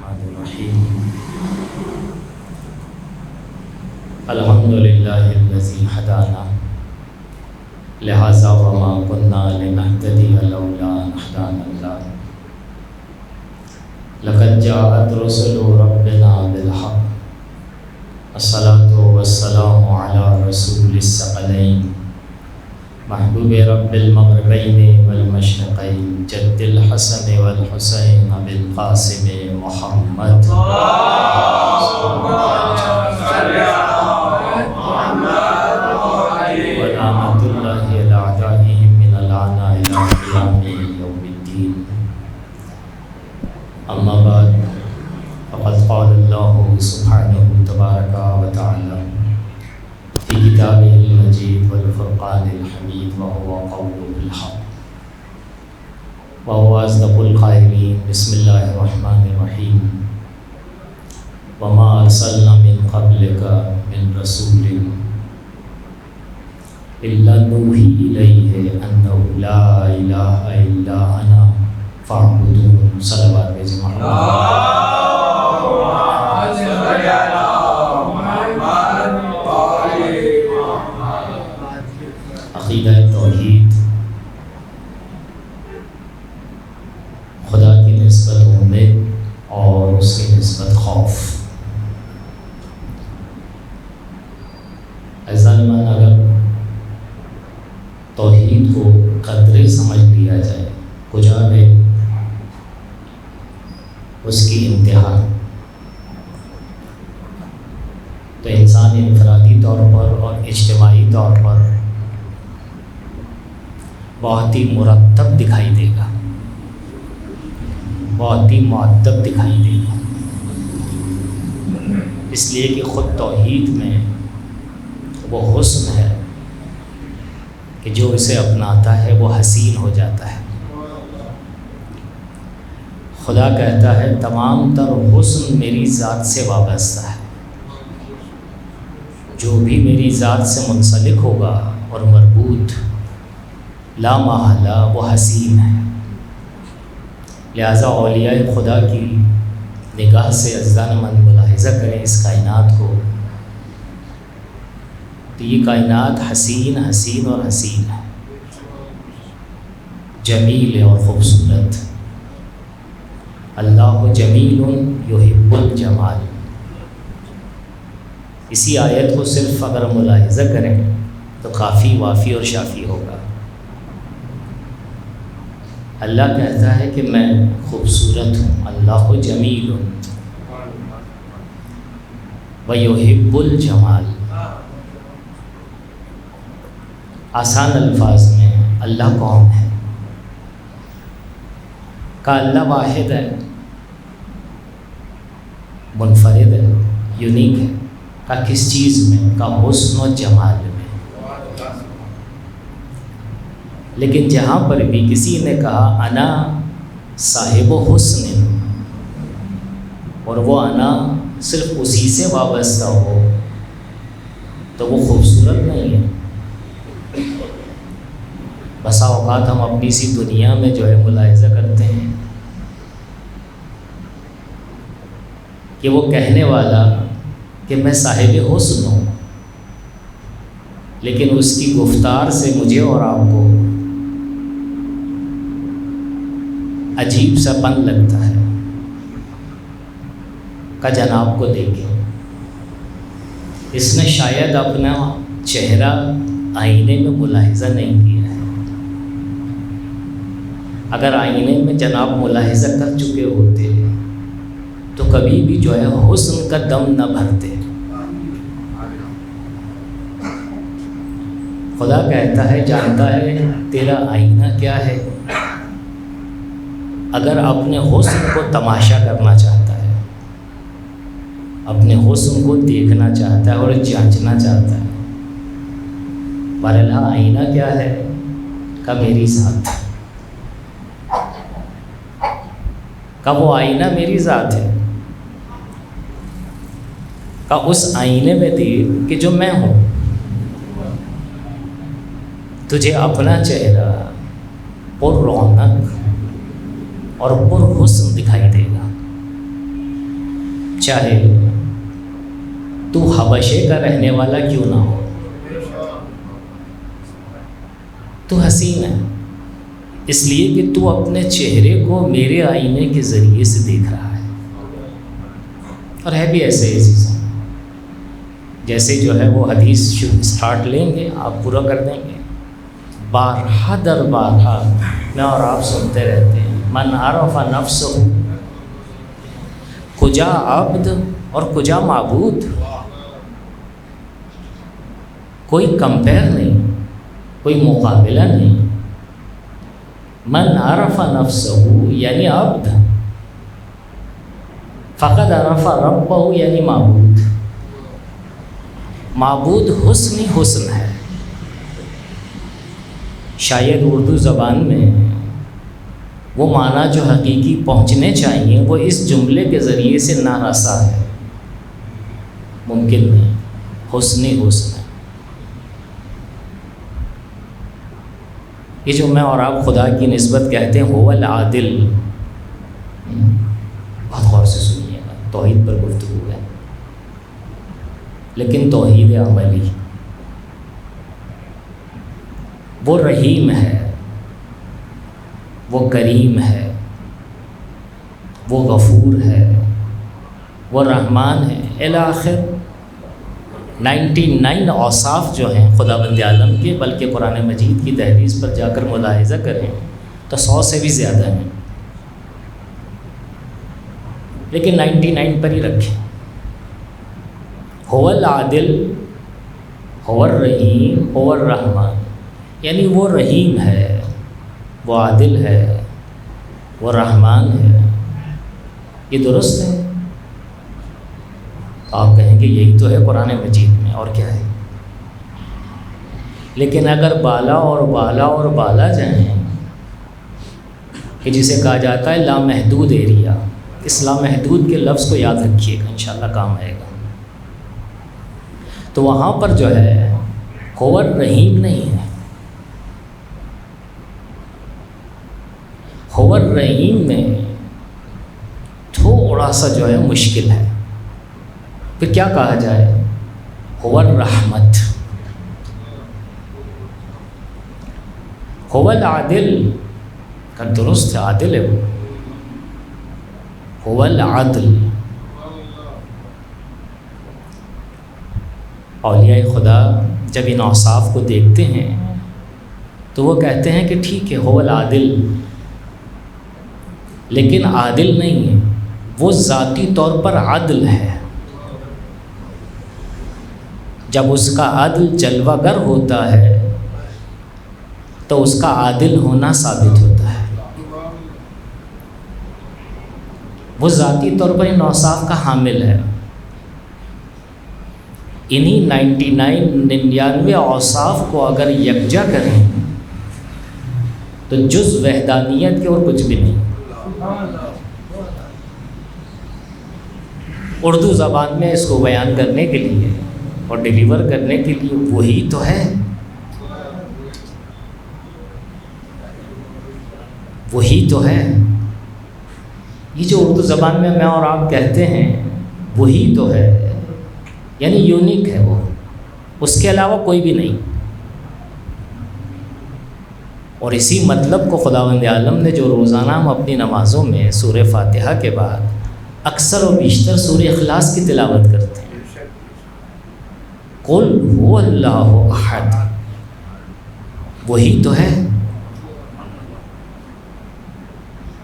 الرحمن الرحیم الحمد للہ الذی ہدانا لہذا وما كنا لنهتدی لولا ان ہدانا اللہ لقد جاءت رسل ربنا بالحق الصلاة والسلام علی رسول الثقلین محبوب رب المغربین والمشرقین جد الحسن والحسین بالقاسم محمد ولعنۃ اللہ علی اعدائهم من العناء الى قیام یوم الدین. اما بعد فقد قال اللہ سبحانہ تبارک و تعالی فی کتابہ المجید والفرقان الحمید وهو قول الحق وهو اصدق القائلین. بسم اللہ الرحمن الرحیم. وما ارسلنا من قبلک من رسول الا نوحی الیہ انہ لا الہ الا انا فاعبدون. صلوات بھیجیں محمد. عقیدہ توحید خدا کی نسبت امید اور اس کی نسبت خوف. ظالمان اگر توحید کو قدرے سمجھ لیا جائے کجا ہے اس کی انتہا، تو انسان انفرادی طور پر اور اجتماعی طور پر بہت ہی مرتب دکھائی دے گا، بہت ہی معدب دکھائی دے گا. اس لیے کہ خود توحید میں وہ حسن ہے کہ جو اسے اپناتا ہے وہ حسین ہو جاتا ہے. خدا کہتا ہے تمام تر حسن میری ذات سے وابستہ ہے، جو بھی میری ذات سے منسلک ہوگا اور مربوط لا محالہ وہ حسین ہے. لہٰذا اولیاء خدا کی نگاہ سے عزیزان من ملاحظہ کریں اس کائنات کو، تو یہ کائنات حسین حسین اور حسین ہے، جمیل ہے اور خوبصورت. اللہ جمیل یحب الجمال. اسی آیت کو صرف اگر ملاحظہ کریں تو کافی وافی اور شافی ہوگا. اللہ کہتا ہے کہ میں خوبصورت ہوں، اللہ جمیل ویحب الجمال. آسان الفاظ میں اللہ کون ہے؟ کہ اللہ واحد ہے، منفرد ہے، یونیک ہے. کا کس چیز میں؟ کا حسن و جمال میں. لیکن جہاں پر بھی کسی نے کہا انا صاحب و حسن اور وہ انا صرف اسی سے وابستہ ہو تو وہ خوبصورت نہیں ہے. بسا اوقات ہم اپنی سی دنیا میں جو ہے ملاحظہ کرتے ہیں کہ وہ کہنے والا کہ میں صاحب حسن ہوں، لیکن اس کی گفتار سے مجھے اور آپ کو عجیب سا پن لگتا ہے. کہ جناب کو دیکھیں، اس نے شاید اپنا چہرہ آئینے میں ملاحظہ نہیں کیا ہے. اگر آئینے میں جناب ملاحظہ کر چکے ہوتے تو کبھی بھی جو ہے حسن کا دم نہ بھرتے. خدا کہتا ہے جانتا ہے تیرا آئینہ کیا ہے. اگر اپنے حسن کو تماشا کرنا چاہتا ہے، اپنے حسن کو دیکھنا چاہتا ہے اور جانچنا چاہتا ہے، بہرحال آئینہ کیا ہے؟ کہ میری ذات. کہ وہ آئینہ میری ذات ہے. کہ اس آئینے میں دیکھ کہ جو میں ہوں، تجھے اپنا چہرہ پر رونق اور پر حسن دکھائی دے گا. چاہے تو حبشے کا رہنے والا کیوں نہ ہو، تو حسین ہے اس لیے کہ تو اپنے چہرے کو میرے آئینے کے ذریعے سے دیکھ رہا ہے۔ اور ہے بھی ایسے ہی چیزیں، جیسے جو ہے وہ حدیث اسٹارٹ لیں گے، آپ پورا کر دیں گے، بارہا در بارہا میں اور آپ سنتے رہتے ہیں، من عرف نفسہ، کجا عبد اور کجا معبود، کوئی کمپیئر نہیں، کوئی مقابلہ نہیں۔ من عرف نفسہ یعنی عبد، فقد عرف ربہ یعنی معبود۔ معبود حسن ہی حسن ہے۔ شاید اردو زبان میں وہ معنی جو حقیقی پہنچنے چاہیے وہ اس جملے کے ذریعے سے نارسا ہے، ممکن نہیں، حسن ہی حسن ہے۔ یہ جو میں اور آپ خدا کی نسبت کہتے ہیں هو العادل، بہت غور سے سنیے گا، توحید پر گفتگو ہے، لیکن توحید عملی۔ وہ رحیم ہے، وہ کریم ہے، وہ غفور ہے، وہ رحمان ہے، الی آخر 99 اوصاف جو ہیں خداوند عالم کے، بلکہ قرآن مجید کی دہلیز پر جا کر ملاحظہ کریں تو 100 سے بھی زیادہ ہیں، لیکن 99 پر ہی رکھیں۔ هو العادل، هو الرحیم، هو الرحمن، یعنی وہ رحیم ہے، وہ عادل ہے، وہ رحمان ہے۔ یہ درست ہے؟ آپ کہیں گے یہی تو ہے قرآن مجید میں، اور کیا ہے؟ لیکن اگر بالا اور بالا اور بالا جائیں کہ جسے کہا جاتا ہے لامحدود ایریا، اس لامحدود کے لفظ کو یاد رکھیے گا، انشاءاللہ کام آئے گا۔ تو وہاں پر جو ہے هو الرحیم نہیں ہے، هو الرحیم میں تھوڑا سا جو ہے مشکل ہے، پھر کیا کہا جائے؟ هو الرحمت، هو العادل، کہ درست ہے، عادل ہے وہ، هو العدل۔ اولیاء خدا جب ان اوصاف کو دیکھتے ہیں تو وہ کہتے ہیں کہ ٹھیک ہے هو العادل، لیکن عادل نہیں ہے، وہ ذاتی طور پر عدل ہے۔ جب اس کا عدل جلوہ گر ہوتا ہے تو اس کا عادل ہونا ثابت ہوتا ہے۔ وہ ذاتی طور پر ان اوصاف کا حامل ہے۔ انہی 99 اوصاف کو اگر یکجا کریں تو جز وحدانیت کے اور کچھ بھی نہیں۔ اردو زبان میں اس کو بیان کرنے کے لیے اور ڈیلیور کرنے کے لیے وہی تو ہے، وہی تو ہے۔ یہ جو اردو زبان میں اور آپ کہتے ہیں وہی تو ہے، یعنی یونیک ہے وہ، اس کے علاوہ کوئی بھی نہیں۔ اور اسی مطلب کو خداوند عالم نے جو روزانہ ہم اپنی نمازوں میں سورہ فاتحہ کے بعد اکثر و بیشتر سورہ اخلاص کی تلاوت کرتے ہیں، قل هو اللہ احد، وہی تو ہے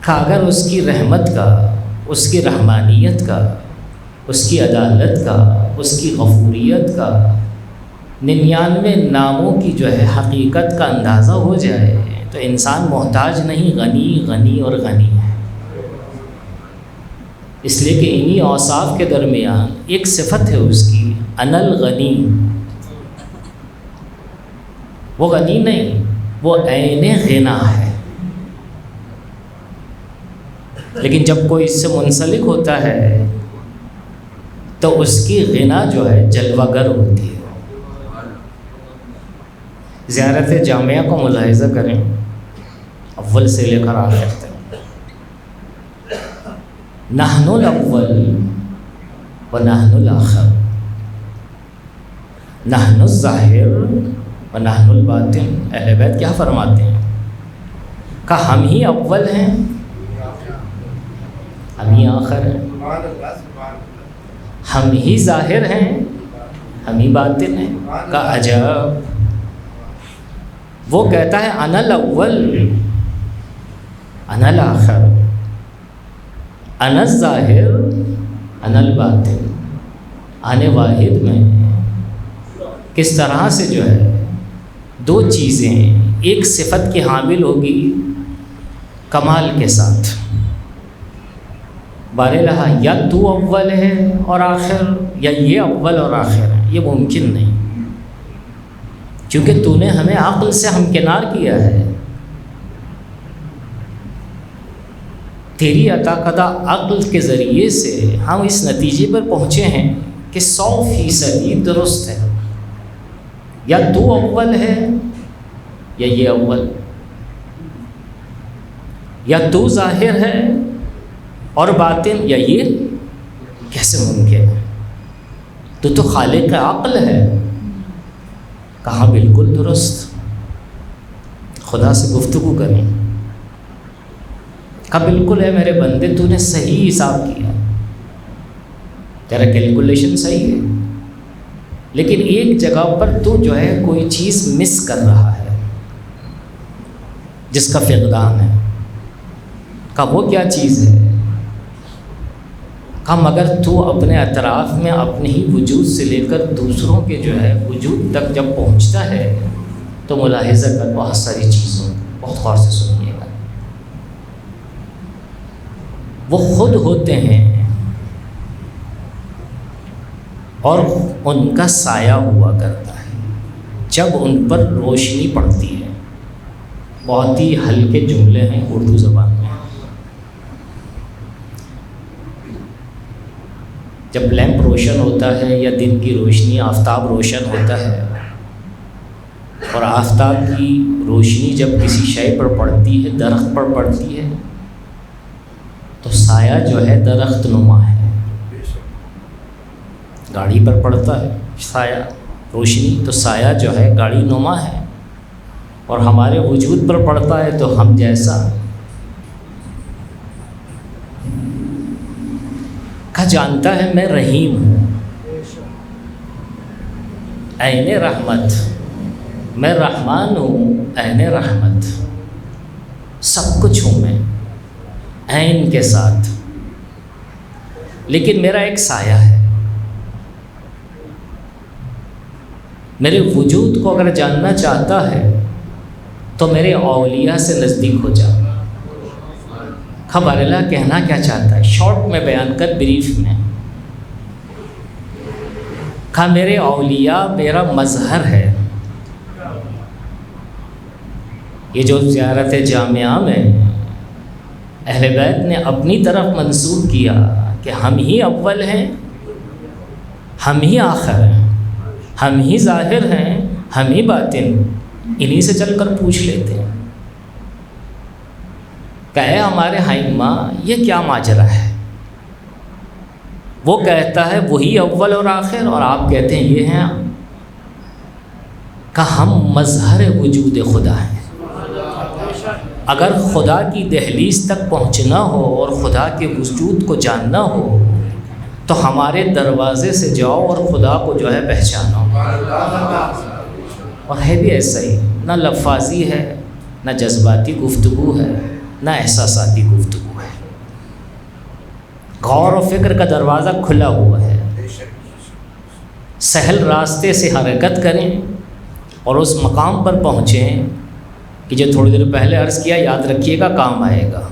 کہ اگر اس کی رحمت کا، اس کی رحمانیت کا، اس کی عدالت کا، اس کی غفوریت کا 99 ناموں کی جو ہے حقیقت کا اندازہ ہو جائے تو انسان محتاج نہیں، غنی غنی اور غنی ہے۔ اس لیے کہ انہی اوصاف کے درمیان ایک صفت ہے اس کی، انا الغنی، وہ غنی نہیں، وہ عین غنا ہے۔ لیکن جب کوئی اس سے منسلک ہوتا ہے تو اس کی غنا جو ہے جلوہ گر ہوتی ہے۔ زیارت جامعہ کو ملاحظہ کریں، اول سے لے کر آخر تک، نحن الاول ونحن الآخر، نحن الظاہر ونحن الباطن۔ اہل بیت کیا فرماتے ہیں؟ کہ ہم ہی اول ہیں، ہم ہی آخر ہیں، ہم ہی ظاہر ہیں، ہم ہی باطن ہیں۔ کا عجب! وہ کہتا ہے انا الاول انا الآخر انا الظاہر انا الباطن۔ آنے واحد میں کس طرح سے جو ہے دو چیزیں ایک صفت کی حامل ہوگی کمال کے ساتھ، بارہا یا تو اول ہے اور آخر، یا یہ اول اور آخر ہے، یہ ممکن نہیں، کیونکہ تو نے ہمیں عقل سے ہمکنار کیا ہے۔ تیری عطا کردہ عقل کے ذریعے سے ہم اس نتیجے پر پہنچے ہیں کہ 100% درست ہے، یا تو اول ہے یا یہ اول، یا تو ظاہر ہے اور باطن، یا یہ کیسے ممکن ہے؟ تو خالق عقل ہے۔ کہا بالکل درست، خدا سے گفتگو کریں۔ کہا بالکل ہے میرے بندے، تو نے صحیح حساب کیا، تیرا کیلکولیشن صحیح ہے، لیکن ایک جگہ پر تو جو ہے کوئی چیز مس کر رہا ہے جس کا فقدان ہے۔ کہا وہ کیا چیز ہے؟ کہا مگر تو اپنے اطراف میں اپنے ہی وجود سے لے کر دوسروں کے جو ہے وجود تک جب پہنچتا ہے تو ملاحظہ کر بہت ساری چیزوں، بہت غور سے سنیے گا، وہ خود ہوتے ہیں اور ان کا سایہ ہوا کرتا ہے جب ان پر روشنی پڑتی ہے۔ بہت ہی ہلکے جملے ہیں اردو زبان میں۔ جب لیمپ روشن ہوتا ہے یا دن کی روشنی، آفتاب روشن ہوتا ہے، اور آفتاب کی روشنی جب کسی شے پر پڑتی ہے، درخت پر پڑتی ہے، تو سایہ جو ہے درخت نما ہے۔ گاڑی پر پڑتا ہے سایہ روشنی، تو سایہ جو ہے گاڑی نما ہے، اور ہمارے وجود پر پڑتا ہے تو ہم جیسا۔ کہا جانتا ہے میں رحیم ہوں، عین رحمت، میں رحمان ہوں، عین رحمت، سب کچھ ہوں میں عین کے ساتھ، لیکن میرا ایک سایہ ہے۔ میرے وجود کو اگر جاننا چاہتا ہے تو میرے اولیاء سے نزدیک ہو جا۔ خبر اللہ کہنا کیا چاہتا ہے، شارٹ میں بیان کر، بریف میں۔ کہا میرے اولیاء میرا مظہر ہے۔ یہ جو زیارت جامعہ میں اہل بیت نے اپنی طرف منسوب کیا کہ ہم ہی اول ہیں، ہم ہی آخر ہیں، ہم ہی ظاہر ہیں، ہم ہی باطن، انہی سے چل کر پوچھ لیتے ہیں کہ اے ہمارے ائمہ یہ کیا ماجرا ہے؟ وہ کہتا ہے وہی اول اور آخر، اور آپ کہتے ہیں یہ ہیں، کہ ہم مظہر وجود خدا ہیں۔ اگر خدا کی دہلیز تک پہنچنا ہو اور خدا کے وجود کو جاننا ہو تو ہمارے دروازے سے جاؤ اور خدا کو جو ہے پہچانو۔ اور ہے بھی ایسا ہی، نہ لفاظی ہے، نہ جذباتی گفتگو ہے، نہ احساساتی گفتگو ہے، غور و فکر کا دروازہ کھلا ہوا ہے۔ سہل راستے سے حرکت کریں اور اس مقام پر پہنچیں کہ جو تھوڑی دیر پہلے عرض کیا، یاد رکھیے گا کام آئے گا۔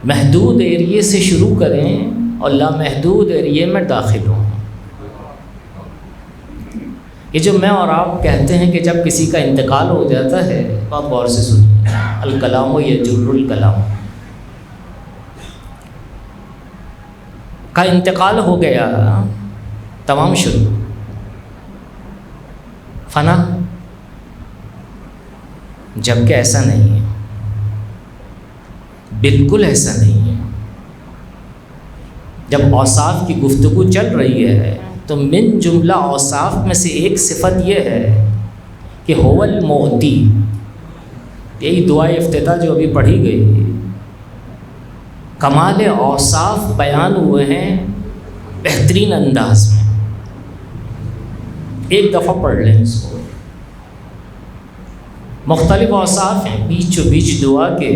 محدود ایریے سے شروع کریں اور لامحدود ایریے میں داخل ہوں۔ یہ جو میں اور آپ کہتے ہیں کہ جب کسی کا انتقال ہو جاتا ہے تو آپ غور سے سنیے، الکلام یجر الکلام، کا انتقال ہو گیا، تمام شروع، فنا۔ جبکہ ایسا نہیں ہے، بالکل ایسا نہیں ہے۔ جب اوصاف کی گفتگو چل رہی ہے تو من جملہ اوصاف میں سے ایک صفت یہ ہے کہ هو المعطی. یہی دعائے افتتاح جو ابھی پڑھی گئی، کمال اوصاف بیان ہوئے ہیں بہترین انداز میں. ایک دفعہ پڑھ لیں اس کو. مختلف اوصاف ہیں بیچ بیچ دعا کے.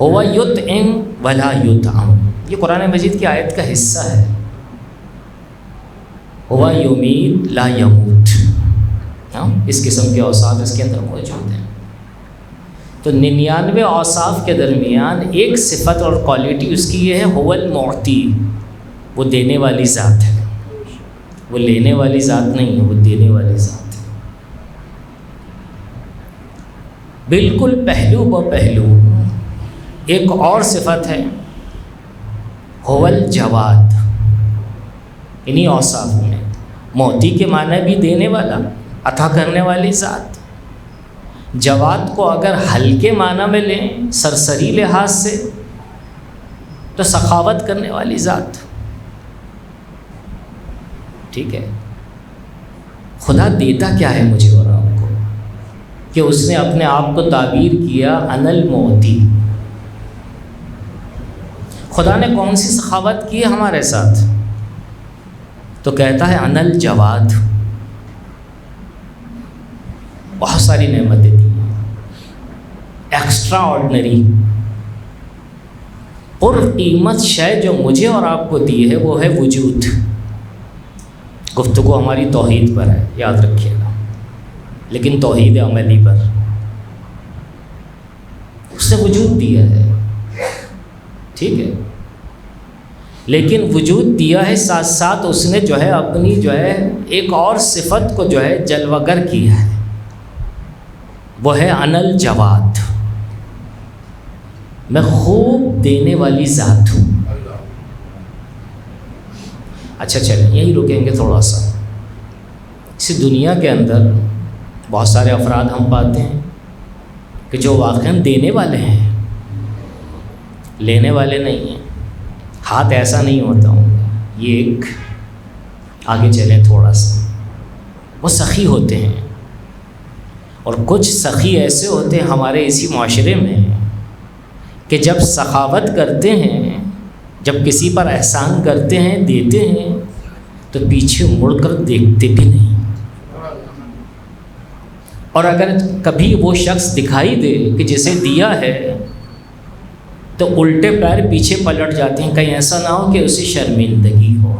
هو یطعم ولا یطعم، یہ قرآن مجید کی آیت کا حصہ ہے. هو یمیت لا یموت، اس قسم کے اوصاف اس کے اندر موجود ہیں. تو 99 اوصاف کے درمیان ایک صفت اور کوالٹی اس کی یہ ہے هو المعطی، وہ دینے والی ذات ہے. وہ لینے والی ذات نہیں ہے، وہ دینے والی ذات ہے. بالکل پہلو بہ پہلو ایک اور صفت ہے هو الجواد. انہی اوصاف میں معطی کے معنی بھی دینے والا، عطا کرنے والی ذات. جواد کو اگر ہلکے معنی میں لیں سرسری لحاظ سے تو سخاوت کرنے والی ذات. ٹھیک ہے، خدا دیتا کیا ہے مجھے اور آپ کو کہ اس نے اپنے آپ کو تعبیر کیا انا المعطی. خدا نے کون سی سخاوت کی ہے ہمارے ساتھ؟ تو کہتا ہے انا الجواد. بہت ساری نعمتیں دی ہیں، ایکسٹرا آرڈنری پر قیمت شے جو مجھے اور آپ کو دی ہے وہ ہے وجود. گفتگو ہماری توحید پر ہے، یاد رکھیے گا، لیکن توحید عملی پر. اس نے وجود دیا ہے، ٹھیک ہے، لیکن وجود دیا ہے ساتھ ساتھ اس نے جو ہے اپنی جو ہے ایک اور صفت کو جو ہے جلوہ گر کیا ہے، وہ ہے انا الجواد. میں خوب دینے والی ذات ہوں. اچھا چلیں یہی رکیں گے تھوڑا سا. اسی دنیا کے اندر بہت سارے افراد ہم پاتے ہیں کہ جو واقعاً دینے والے ہیں، لینے والے نہیں ہیں. ہاتھ ایسا نہیں ہوتا ہوں، یہ ایک آگے چلیں تھوڑا سا. وہ سخی ہوتے ہیں، اور کچھ سخی ایسے ہوتے ہیں ہمارے اسی معاشرے میں کہ جب سخاوت کرتے ہیں، جب کسی پر احسان کرتے ہیں، دیتے ہیں، تو پیچھے مڑ کر دیکھتے بھی نہیں. اور اگر کبھی وہ شخص دکھائی دے کہ جسے دیا ہے تو الٹے پیر پیچھے پلٹ جاتے ہیں، کہیں ایسا نہ ہو کہ اسے شرمندگی ہو.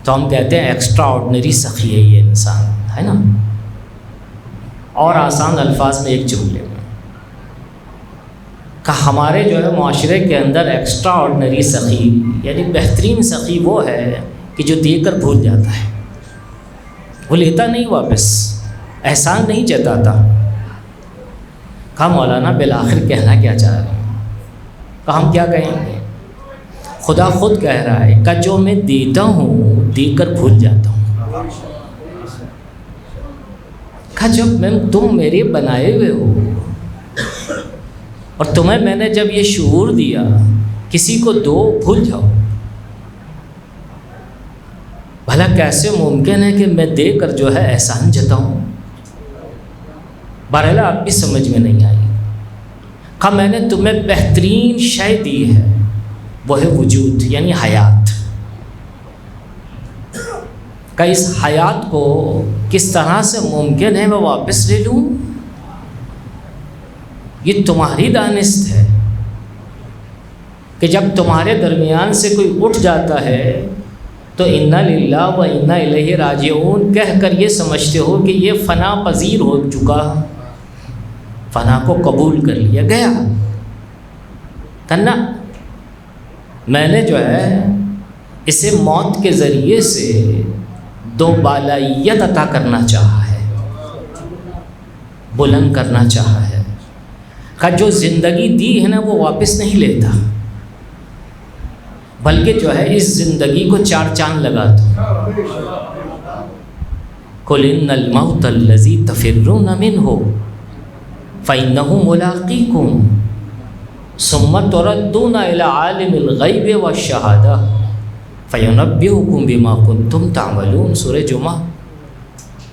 تو ہم کہتے ہیں ایکسٹرا آرڈنری سخی ہے یہ انسان، ہے نا. اور آسان الفاظ میں ایک جملے میں کہ ہمارے جو ہے معاشرے کے اندر ایکسٹرا آرڈنری سخی یعنی بہترین سخی وہ ہے کہ جو دے کر بھول جاتا ہے. وہ لیتا نہیں واپس، احسان نہیں جتاتا. کہا مولانا بالآخر کہنا کیا چاہ رہے ہیں؟ کہا ہم کیا کہیں گے؟ خدا خود کہہ رہا ہے کہ جو میں دیتا ہوں دے کر بھول جاتا ہوں. کہا جب تم میرے بنائے ہوئے ہو اور تمہیں میں نے جب یہ شعور دیا کسی کو دو بھول جاؤ، بھلا کیسے ممکن ہے کہ میں دے کر جو ہے احسان جتاؤں؟ بہرحال آپ کی سمجھ میں نہیں آئی. کہا میں نے تمہیں بہترین شے دی ہے، وہ ہے وجود یعنی حیات. کہ اس حیات کو کس طرح سے ممکن ہے میں واپس لے لوں؟ یہ تمہاری دانست ہے کہ جب تمہارے درمیان سے کوئی اٹھ جاتا ہے تو انا للہ و انا الیہ راجعون کہہ کر یہ سمجھتے ہو کہ یہ فنا پذیر ہو چکا، فنا کو قبول کر لیا گیا. کرنا میں نے جو ہے اسے موت کے ذریعے سے دو بالائیت عطا کرنا چاہا ہے، بلند کرنا چاہا ہے. کہ جو زندگی دی ہے نا وہ واپس نہیں لیتا، بلکہ جو ہے اس زندگی کو چار چاند لگاتا ہوں. قُلْ إِنَّ الْمَوْتَ الَّذِي تَفِرُّونَ مِنْهُ فَإِنَّهُ مُلَاقِيكُمْ. ثم تردون الی عالم الغیب والشہادہ فینبئکم بما کنتم تعملون. سورہ جمعہ.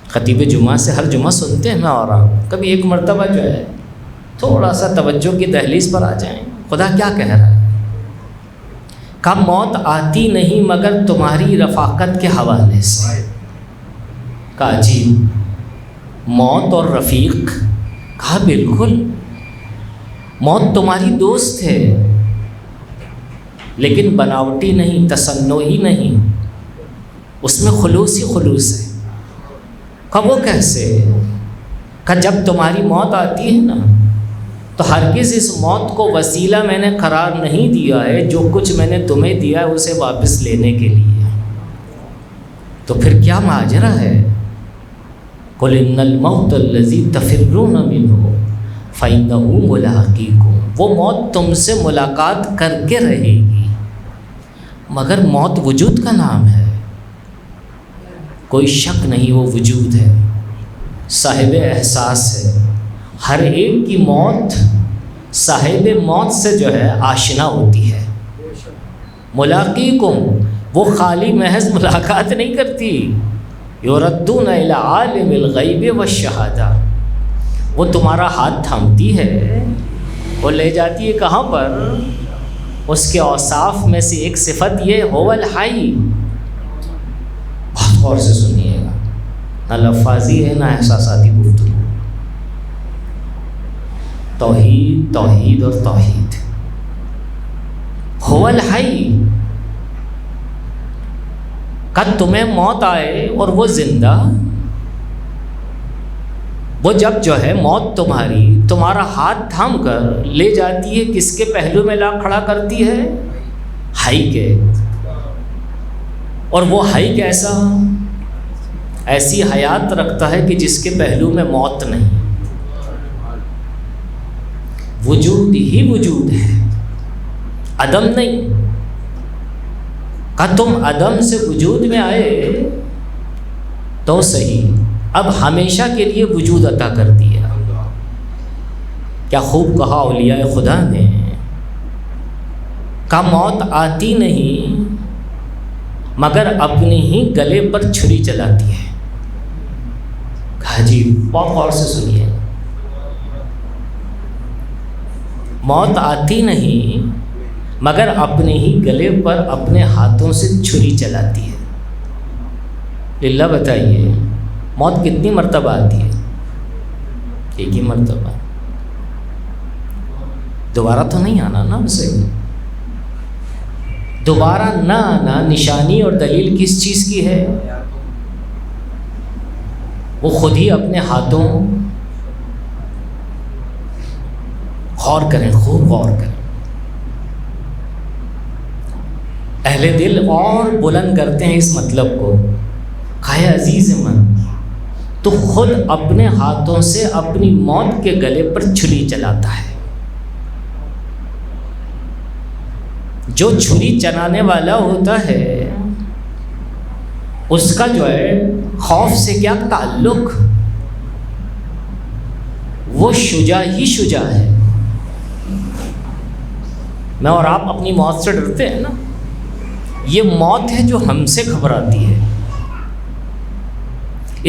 خطیب جمعہ سے ہر جمعہ سنتے ہیں نا، اور آپ کبھی ایک مرتبہ جو ہے تھوڑا سا توجہ کی دہلیز پر آ جائیں. خدا کیا کہہ رہا ہے؟ کہا موت آتی نہیں مگر تمہاری رفاقت کے حوالے سے. کہا عجیب، موت اور رفیق؟ کہا بالکل، موت تمہاری دوست ہے، لیکن بناوٹی نہیں، تصنعی نہیں، اس میں خلوص ہی خلوص ہے. کہا وہ کیسے؟ کہا جب تمہاری موت آتی ہے نا تو ہرگز اس موت کو وسیلہ میں نے قرار نہیں دیا ہے جو کچھ میں نے تمہیں دیا ہے اسے واپس لینے کے لیے. تو پھر کیا ماجرا ہے؟ قُلْ إِنَّ الْمَوْتَ الَّذِي تَفِرُّونَ مِنْهُ فَإِنَّهُ مُلَاقِيكُمْ. وہ موت تم سے ملاقات کر کے رہے گی. مگر موت وجود کا نام ہے، کوئی شک نہیں وہ وجود ہے، صاحب احساس ہے. ہر ایک کی موت صاحب موت سے جو ہے آشنا ہوتی ہے. ملاقیکم، وہ خالی محض ملاقات نہیں کرتی. یردون الی عالم الغیب والشہادہ، وہ تمہارا ہاتھ تھامتی ہے، وہ لے جاتی ہے کہاں پر؟ اس کے اوصاف میں سے ایک صفت یہ هو الحی. بہت غور سے سنیے گا، نہ لفاظی ہے نہ احساساتی گفتگو. توحید توحید اور توحید. هو الحی. کہ تمہیں موت آئے اور وہ زندہ، وہ جب جو ہے موت تمہارا ہاتھ تھام کر لے جاتی ہے، کس کے پہلو میں لا کھڑا کرتی ہے؟ حی کے. اور وہ حی کیسا؟ ایسی حیات رکھتا ہے کہ جس کے پہلو میں موت نہیں، وجود ہی وجود ہے، عدم نہیں. کہ تم عدم سے وجود میں آئے تو صحیح، اب ہمیشہ کے لیے وجود عطا کر دیا. کیا خوب کہا اولیاء خدا نے. کہ موت آتی نہیں مگر اپنے ہی گلے پر چھری چلاتی ہے. کہا جی بہت غور سے سنیے، موت آتی نہیں مگر اپنے ہی گلے پر اپنے ہاتھوں سے چھری چلاتی ہے. للہ بتائیے موت کتنی مرتبہ آتی ہے؟ ایک ہی مرتبہ. دوبارہ تو نہیں آنا نا اسے. دوبارہ نہ آنا نشانی اور دلیل کس چیز کی ہے؟ وہ خود ہی اپنے ہاتھوں، غور کریں، خوب غور کریں. اہل دل اور بلند کرتے ہیں اس مطلب کو. کہے عزیز من، تو خود اپنے ہاتھوں سے اپنی موت کے گلے پر چھری چلاتا ہے. جو چھری چلانے والا ہوتا ہے اس کا جو ہے خوف سے کیا تعلق؟ وہ شجاع ہی شجاع ہے. میں اور آپ اپنی موت سے ڈرتے ہیں نا، یہ موت ہے جو ہم سے گھبراتی ہے،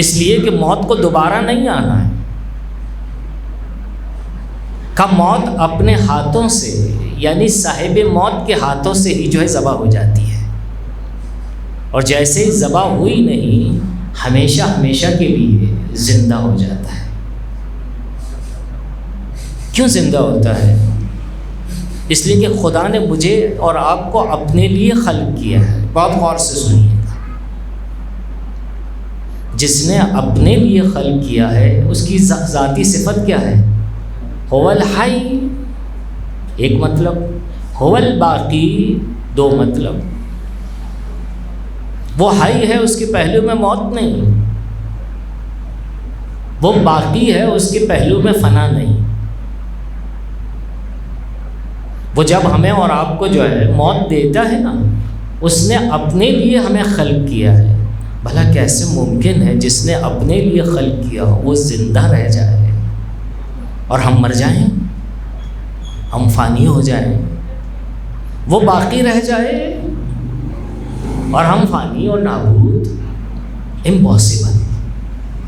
اس لیے کہ موت کو دوبارہ نہیں آنا ہے. کہ موت اپنے ہاتھوں سے، یعنی صاحب موت کے ہاتھوں سے ہی جو ہے ذبح ہو جاتی ہے، اور جیسے ہی ذبح ہوئی نہیں ہمیشہ ہمیشہ کے لیے زندہ ہو جاتا ہے. کیوں زندہ ہوتا ہے؟ اس لیے کہ خدا نے مجھے اور آپ کو اپنے لیے خلق کیا ہے. بہت غور سے سنیے گا، جس نے اپنے لیے خلق کیا ہے اس کی ذاتی صفت کیا ہے؟ هو الحی ایک مطلب، هو الباقی دو مطلب. وہ حی ہے، اس کے پہلو میں موت نہیں. وہ باقی ہے، اس کے پہلو میں فنا نہیں. وہ جب ہمیں اور آپ کو جو ہے موت دیتا ہے نا، اس نے اپنے لیے ہمیں خلق کیا ہے. بھلا کیسے ممکن ہے جس نے اپنے لیے خلق کیا ہو وہ زندہ رہ جائے اور ہم مر جائیں؟ ہم فانی ہو جائیں، وہ باقی رہ جائے اور ہم فانی اور نابود، امپاسبل۔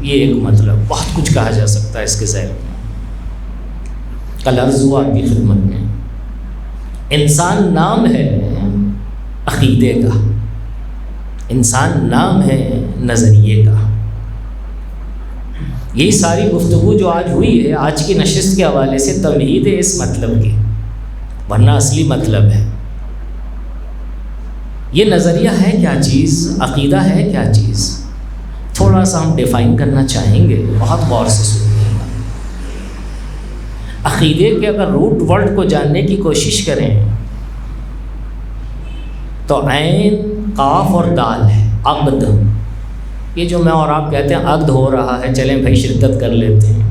یہ ایک مطلب، بہت کچھ کہا جا سکتا ہے اس کے ذیل میں۔ کل عرض ہوا آپ کی خدمت میں، انسان نام ہے عقیدے کا، انسان نام ہے نظریے کا۔ یہی ساری گفتگو جو آج ہوئی ہے، آج کی نشست کے حوالے سے تمہید ہے اس مطلب کی، ورنہ اصلی مطلب ہے یہ نظریہ ہے کیا چیز، عقیدہ ہے کیا چیز، تھوڑا سا ہم ڈیفائن کرنا چاہیں گے، بہت غور سے سنیے گا۔ عقیدے کے اگر روٹ ورڈ کو جاننے کی کوشش کریں تو عین، قاف اور دال ہے، عقد۔ یہ جو میں اور آپ کہتے ہیں عقد ہو رہا ہے، چلیں بھائی شرکت کر لیتے ہیں،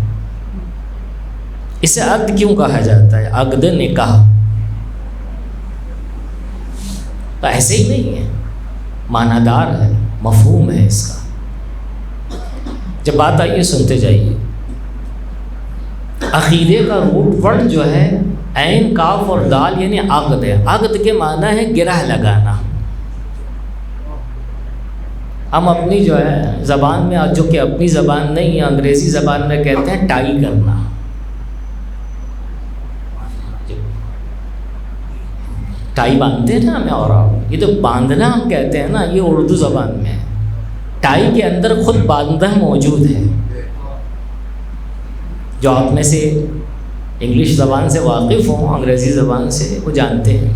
اسے عقد کیوں کہا جاتا ہے؟ عقد نکاح تو ایسے ہی نہیں ہے، معنی دار ہے، مفہوم ہے اس کا۔ جب بات آئیے سنتے جائیے، عقیدے کا روٹ ورڈ جو ہے عین، کاف اور دال یعنی عقد ہے۔ عقد کے معنی ہے گرہ لگانا۔ ہم اپنی جو ہے زبان میں، جو کہ اپنی زبان نہیں ہے، انگریزی زبان میں کہتے ہیں ٹائی کرنا۔ ٹائی باندھتے ہیں نا ہمیں اور آپ، یہ تو باندھنا ہم کہتے ہیں نا، یہ اردو زبان میں ٹائی کے اندر خود باندھنا موجود ہے۔ جو آپ میں سے انگلش زبان سے واقف ہوں، انگریزی زبان سے، وہ جانتے ہیں،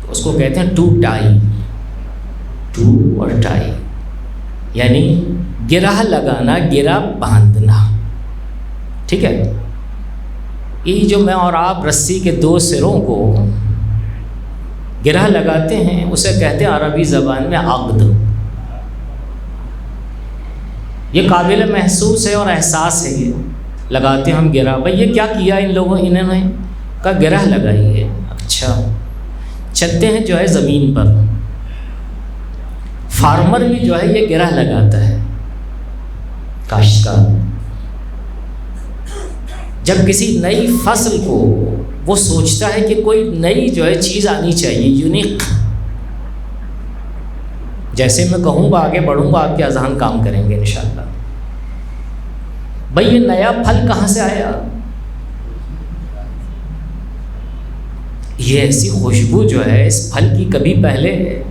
تو اس کو کہتے ہیں ٹو ٹائی، ٹو اور ٹائی یعنی گرہ لگانا، گرہ باندھنا، ٹھیک ہے۔ یہ جو میں اور آپ رسی کے دو سروں کو گرہ لگاتے ہیں، اسے کہتے ہیں عربی زبان میں عقد۔ یہ قابل محسوس ہے اور احساس ہے، یہ لگاتے ہیں ہم گرہ۔ بھائی یہ کیا کیا ان لوگوں، انہوں نے کہا گرہ لگائی ہے۔ اچھا، چلتے ہیں جو ہے زمین پر، فارمر بھی جو ہے یہ گرہ لگاتا ہے، کاشتکار۔ جب کسی نئی فصل کو وہ سوچتا ہے کہ کوئی نئی جو ہے چیز آنی چاہیے، یونیک، جیسے میں کہوں گا آگے بڑھوں گا آپ کے اذہان کام کریں گے انشاءاللہ۔ بھئی یہ نیا پھل کہاں سے آیا؟ یہ ایسی خوشبو جو ہے اس پھل کی کبھی پہلے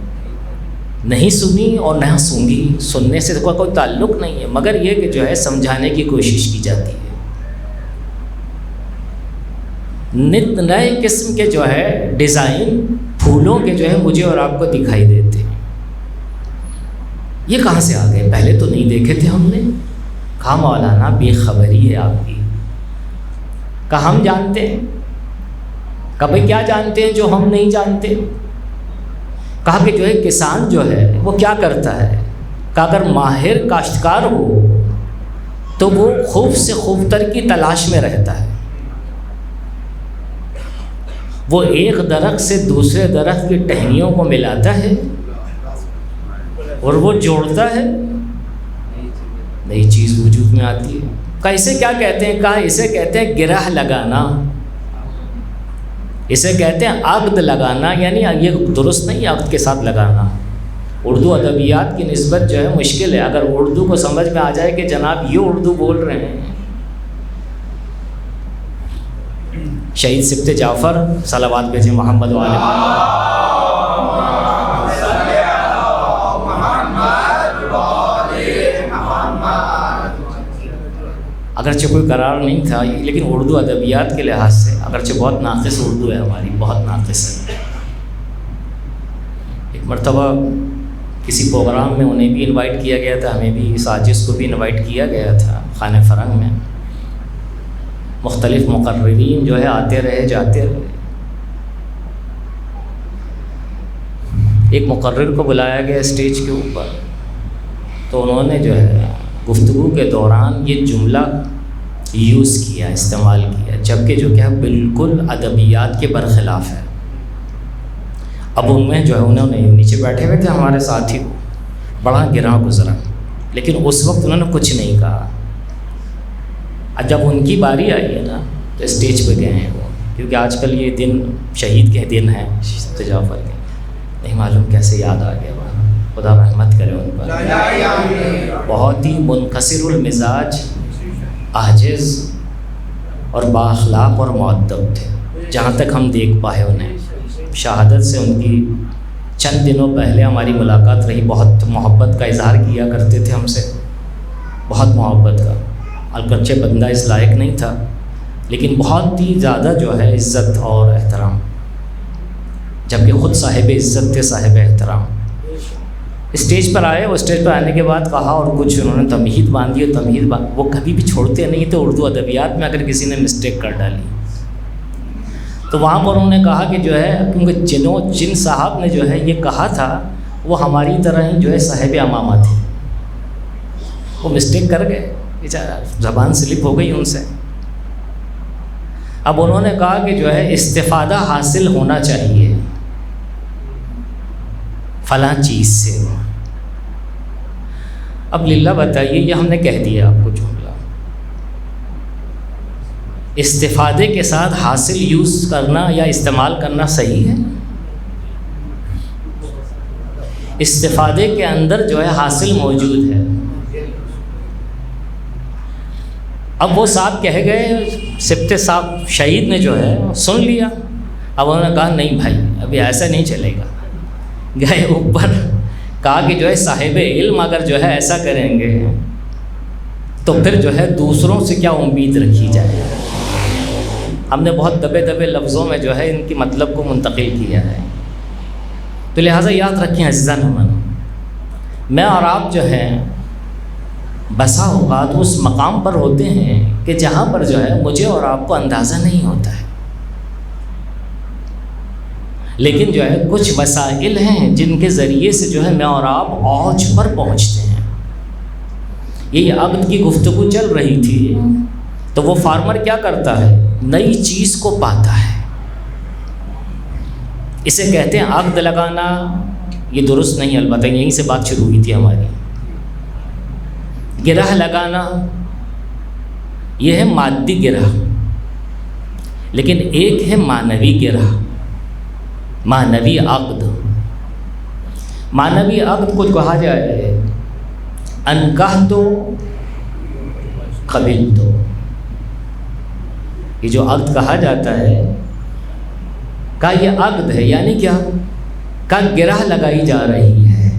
نہیں سنی اور نہ سونگی، سننے سے کوئی تعلق نہیں ہے، مگر یہ کہ جو ہے سمجھانے کی کوشش کی جاتی ہے۔ نت نئے قسم کے جو ہے ڈیزائن پھولوں کے جو ہے مجھے اور آپ کو دکھائی دیتے ہیں۔ یہ کہاں سے آ گئے؟ پہلے تو نہیں دیکھے تھے ہم نے۔ کہا مولانا بے خبری ہے آپ کی۔ کہا ہم جانتے ہیں۔ کہا بھائی کیا جانتے ہیں جو ہم نہیں جانتے؟ کہا کہ جو ہے کسان جو ہے وہ کیا کرتا ہے، کہ اگر ماہر کاشتکار ہو تو وہ خوب سے خوب تر کی تلاش میں رہتا ہے۔ وہ ایک درخت سے دوسرے درخت کی ٹہنیوں کو ملاتا ہے اور وہ جوڑتا ہے، نئی چیز وجود میں آتی ہے۔ کہا اسے کیا کہتے ہیں؟ کہا اسے کہتے ہیں گرہ لگانا، اسے کہتے ہیں عقد لگانا، یعنی یہ درست نہیں عقد کے ساتھ لگانا۔ اردو ادبیات کی نسبت جو ہے مشکل ہے، اگر اردو کو سمجھ میں آ جائے کہ جناب یہ اردو بول رہے ہیں۔ شہید سبط جعفر، صلوات بھیجیں محمد و آل محمد۔ اگرچہ کوئی قرار نہیں تھا، لیکن اردو ادبیات کے لحاظ سے اگرچہ بہت ناقص اردو ہے ہماری، بہت ناقص ہے۔ ایک مرتبہ کسی پروگرام میں انہیں بھی انوائٹ کیا گیا تھا، ہمیں بھی، ساجس کو بھی انوائٹ کیا گیا تھا خانہ فرنگ میں۔ مختلف مقررین جو ہے آتے رہے جاتے رہے۔ ایک مقرر کو بلایا گیا اسٹیج کے اوپر، تو انہوں نے جو ہے گفتگو کے دوران یہ جملہ یوز کیا، استعمال کیا، جبکہ جو کہ بالکل ادبیات کے برخلاف ہے۔ اب ان میں جو ہے انہوں نے نیچے بیٹھے ہوئے تھے ہمارے ساتھی، بڑا گراں گزرا، لیکن اس وقت انہوں نے کچھ نہیں کہا۔ اب جب ان کی باری آئی ہے نا تو اسٹیج پہ گئے ہیں وہ، کیونکہ آج کل یہ دن شہید کے دن ہیں، شہید جعفر کے، نہیں معلوم کیسے یاد آ گیا، خدا رحمت کرے ان پر۔ بہت ہی منکسر المزاج، عاجز اور بااخلاق اور مؤدب تھے، جہاں تک ہم دیکھ پائے انہیں۔ شہادت سے ان کی چند دنوں پہلے ہماری ملاقات رہی، بہت محبت کا اظہار کیا کرتے تھے ہم سے، بہت محبت کا، اگرچہ بندہ اس لائق نہیں تھا لیکن بہت ہی زیادہ جو ہے عزت اور احترام، جبکہ خود صاحب عزت تھے، صاحب احترام۔ اسٹیج پر آئے، وہ اسٹیج پر آنے کے بعد کہا اور کچھ انہوں نے تمہید باندھی، وہ کبھی بھی چھوڑتے نہیں تھے اردو ادبیات میں اگر کسی نے مسٹیک کر ڈالی تو وہاں پر انہوں نے کہا کہ جو ہے کیونکہ جن صاحب نے جو ہے یہ کہا تھا وہ ہماری طرح ہی جو ہے صاحب امامہ تھے، وہ مسٹیک کر گئے، بیچارہ زبان سلپ ہو گئی ان سے۔ اب انہوں نے کہا کہ جو ہے استفادہ حاصل ہونا چاہیے فلاں چیز سے۔ اب للہ بتائیے، یہ ہم نے کہہ دیا آپ کو جملہ، استفادے کے ساتھ حاصل یوز کرنا یا استعمال کرنا صحیح ہے؟ استفادے کے اندر جو ہے حاصل موجود ہے۔ اب وہ صاحب کہہ گئے، سبتے صاحب شہید نے جو ہے سن لیا، اب انہوں نے کہا نہیں بھائی ابھی ایسا نہیں چلے گا، گئے اوپر، کہا کہ جو ہے صاحب علم اگر جو ہے ایسا کریں گے تو پھر جو ہے دوسروں سے کیا امید رکھی جائے۔ ہم نے بہت دبے دبے لفظوں میں جو ہے ان کی مطلب کو منتقل کیا ہے، تو لہٰذا یاد رکھیں عزیزان من، میں اور آپ جو ہیں بسا اوقات اس مقام پر ہوتے ہیں کہ جہاں پر جو ہے مجھے اور آپ کو اندازہ نہیں ہوتا ہے، لیکن جو ہے کچھ وسائل ہیں جن کے ذریعے سے جو ہے میں اور آپ اوج پر پہنچتے ہیں۔ یہ عقد کی گفتگو چل رہی تھی تو وہ فارمر کیا کرتا ہے، نئی چیز کو پاتا ہے، اسے کہتے ہیں عقد لگانا۔ یہ درست نہیں، البتہ یہیں سے بات شروع ہوئی تھی ہماری۔ گرہ لگانا یہ ہے مادی گرہ، لیکن ایک ہے معنوی گرہ، معنوی عقد۔ معنوی عقد کو کہا جائے انکاح تو قبل تو، یہ جو عقد کہا جاتا ہے کا یہ عقد ہے، یعنی کیا کا گرہ لگائی جا رہی ہے،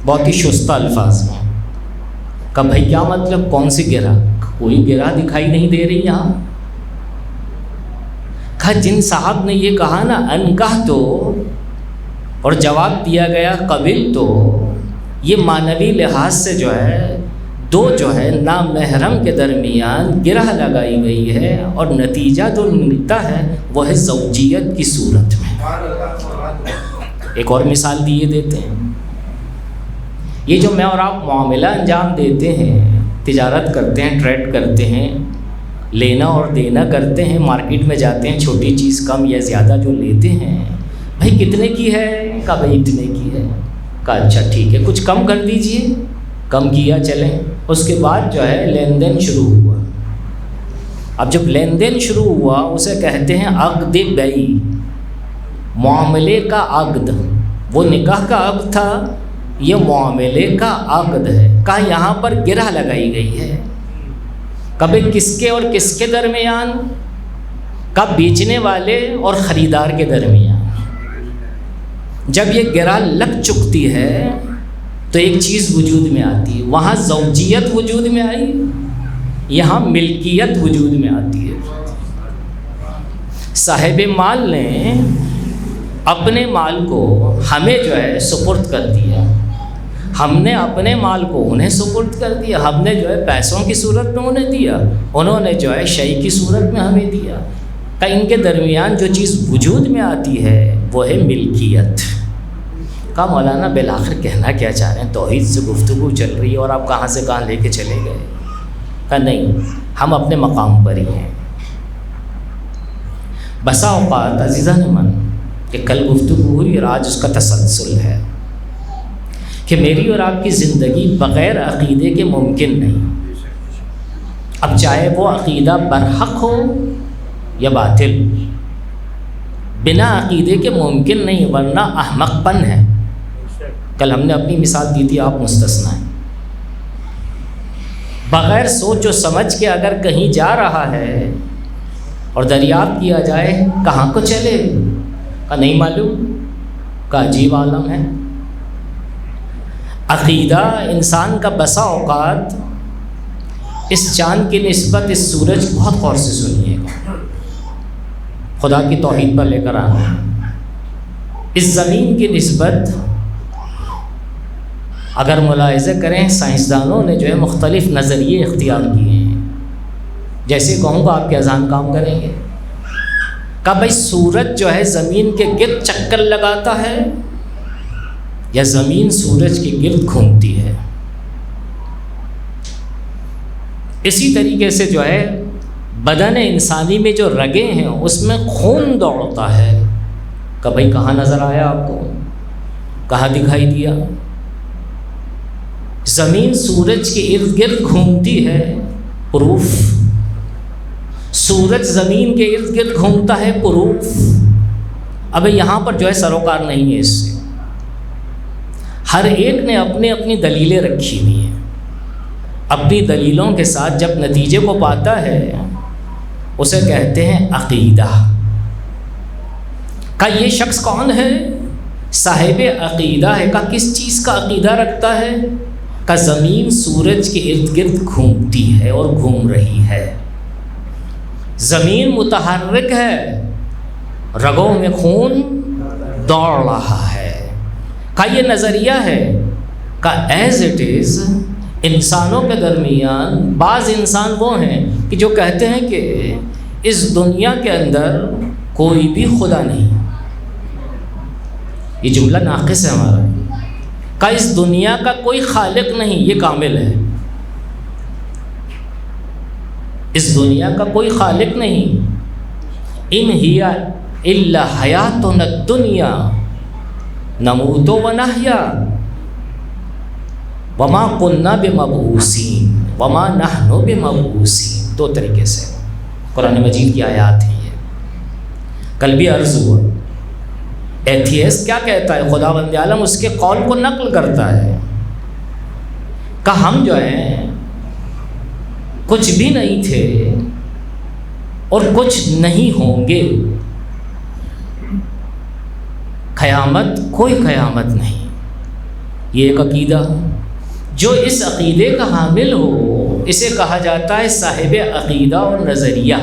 بہت ہی شستہ الفاظ میں۔ کہ بھائی کیا مطلب، کون سی گرہ؟ کوئی گرہ دکھائی نہیں دے رہی یہاں۔ کہا جن صاحب نے یہ کہا نا انکاح تو، اور جواب دیا گیا قبل تو، یہ معنوی لحاظ سے جو ہے دو جو ہے نامحرم کے درمیان گرہ لگائی گئی ہے، اور نتیجہ جو ملتا ہے وہ ہے زوجیت کی صورت میں۔ ایک اور مثال دیے دیتے ہیں، یہ جو میں اور آپ معاملہ انجام دیتے ہیں، تجارت کرتے ہیں، ٹریڈ کرتے ہیں، لینا اور دینا کرتے ہیں، مارکیٹ میں جاتے ہیں، چھوٹی چیز کم یا زیادہ جو لیتے ہیں، بھائی کتنے کی ہے؟ کہا بھائی اتنے کی ہے۔ کہا اچھا ٹھیک ہے، کچھ کم کر دیجئے، کم کیا چلیں۔ اس کے بعد جو ہے لین دین شروع ہوا۔ اب جب لین دین شروع ہوا اسے کہتے ہیں عقد بیع، معاملے کا عقد۔ وہ نکاح کا عقد تھا، یہ معاملے کا عقد ہے۔ کہا یہاں پر گرہ لگائی گئی ہے، کبھی کس کے اور کس کے درمیان؟ کب بیچنے والے اور خریدار کے درمیان۔ جب یہ گرہ لگ چکتی ہے تو ایک چیز وجود میں آتی ہے، وہاں زوجیت وجود میں آئی، یہاں ملکیت وجود میں آتی ہے۔ صاحب مال نے اپنے مال کو ہمیں جو ہے سپرد کر دیا، ہم نے اپنے مال کو انہیں سپرد کر دیا، ہم نے جو ہے پیسوں کی صورت میں انہیں دیا، انہوں نے جو ہے شے کی صورت میں ہمیں دیا۔ کہ ان کے درمیان جو چیز وجود میں آتی ہے وہ ہے ملکیت۔ کہا مولانا بالآخر کہنا کیا چاہ رہے ہیں، توحید سے گفتگو چل رہی ہے اور آپ کہاں سے کہاں لے کے چلے گئے؟ کہا نہیں، ہم اپنے مقام پر ہی ہیں۔ بسا اوقات عزیزان من کہ کل گفتگو ہوئی اور آج اس کا تسلسل ہے کہ میری اور آپ کی زندگی بغیر عقیدے کے ممکن نہیں۔ اب چاہے وہ عقیدہ برحق ہو یا باطل، بنا عقیدے کے ممکن نہیں، ورنہ احمق پن ہے۔ کل ہم نے اپنی مثال دی تھی، آپ مستثنا ہیں۔ بغیر سوچ و سمجھ کے اگر کہیں جا رہا ہے اور دریافت کیا جائے کہاں کو چلے، کا نہیں معلوم، کا عجیب عالم ہے۔ عقیدہ انسان کا بسا اوقات اس چاند کی نسبت اس سورج بہت غور سے سنیے گا، خدا کی توحید پر لے کر آنا، اس زمین کی نسبت اگر ملاحظہ کریں، سائنسدانوں نے جو ہے مختلف نظریے اختیار کیے ہیں۔ جیسے کہوں گا آپ کے اذہان کام کریں گے، کہ بھائی سورج جو ہے زمین کے گرد چکر لگاتا ہے یا زمین سورج کے گرد گھومتی ہے؟ اسی طریقے سے جو ہے بدن انسانی میں جو رگیں ہیں اس میں خون دوڑتا ہے، کہ بھائی کہاں نظر آیا آپ کو، کہاں دکھائی دیا؟ زمین سورج کے ارد گرد گھومتی ہے، پروف۔ سورج زمین کے ارد گرد گھومتا ہے، پروف۔ اب یہاں پر جو ہے سروکار نہیں ہے اس سے، ہر ایک نے اپنی اپنی دلیلیں رکھی ہوئی ہیں۔ اپنی دلیلوں کے ساتھ جب نتیجے کو پاتا ہے اسے کہتے ہیں عقیدہ۔ کہ یہ شخص کون ہے؟ صاحب عقیدہ ہے۔ کہ کس چیز کا عقیدہ رکھتا ہے؟ کہ زمین سورج کے ارد گرد گھومتی ہے اور گھوم رہی ہے، زمین متحرک ہے، رگوں میں خون دوڑ رہا ہے۔ کا یہ نظریہ ہے کہ ایز اٹ از انسانوں کے درمیان بعض انسان وہ ہیں کہ جو کہتے ہیں کہ اس دنیا کے اندر کوئی بھی خدا نہیں۔ یہ جملہ ناقص ہے ہمارا، کہ اس دنیا کا کوئی خالق نہیں، یہ کامل ہے۔ اس دنیا کا کوئی خالق نہیں۔ ان ہی الا حیاتنا الدنیا نموت و نحیا وما كنا بمبعوثین وما نحن بمبعوثین۔ دو طریقے سے قرآن مجید کی آیات ہیں یہ۔ کل بھی عرض ہوا، ایتھیسٹ کیا کہتا ہے؟ خداوند عالم اس کے قول کو نقل کرتا ہے کہ ہم جو ہیں کچھ بھی نہیں تھے اور کچھ نہیں ہوں گے، قیامت کوئی قیامت نہیں۔ یہ ایک عقیدہ، جو اس عقیدے کا حامل ہو اسے کہا جاتا ہے صاحب عقیدہ اور نظریہ۔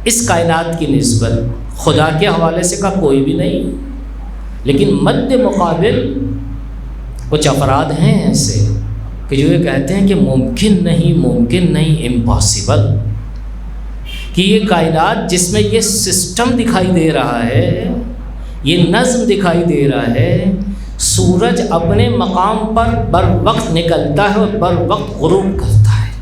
اس کائنات کی نسبت خدا کے حوالے سے کا کوئی بھی نہیں، لیکن مد مقابل کچھ افراد ہیں ایسے کہ جو یہ کہتے ہیں کہ ممکن نہیں، امپاسبل، کہ یہ کائنات جس میں یہ سسٹم دکھائی دے رہا ہے، یہ نظم دکھائی دے رہا ہے، سورج اپنے مقام پر بر وقت نکلتا ہے اور بر وقت غروب کرتا ہے،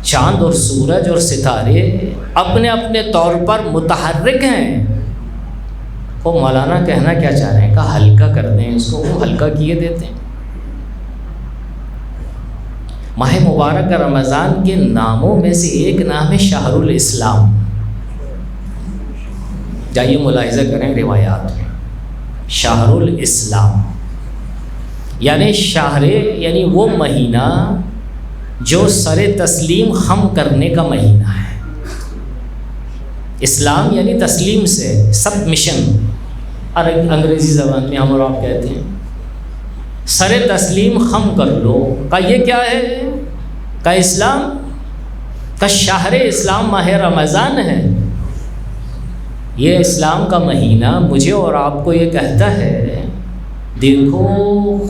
چاند اور سورج اور ستارے اپنے اپنے طور پر متحرک ہیں۔ وہ مولانا کہنا کیا چاہ رہے ہیں کہ ہلکا کر دیں اس کو، وہ ہلکا کیے دیتے ہیں۔ ماہ مبارک رمضان کے ناموں میں سے ایک نام ہے شہر الاسلام۔ جائیے ملاحظہ کریں روایات میں، شہر الاسلام یعنی شہر، یعنی وہ مہینہ جو سر تسلیم خم کرنے کا مہینہ ہے۔ اسلام یعنی تسلیم سے، سبمشن، اور انگریزی زبان میں ہم اور آپ کہتے ہیں سر تسلیم خم کر لو۔ کا یہ کیا ہے؟ کا اسلام، کا شہر اسلام ماہ رمضان ہے۔ یہ اسلام کا مہینہ مجھے اور آپ کو یہ کہتا ہے دیکھو،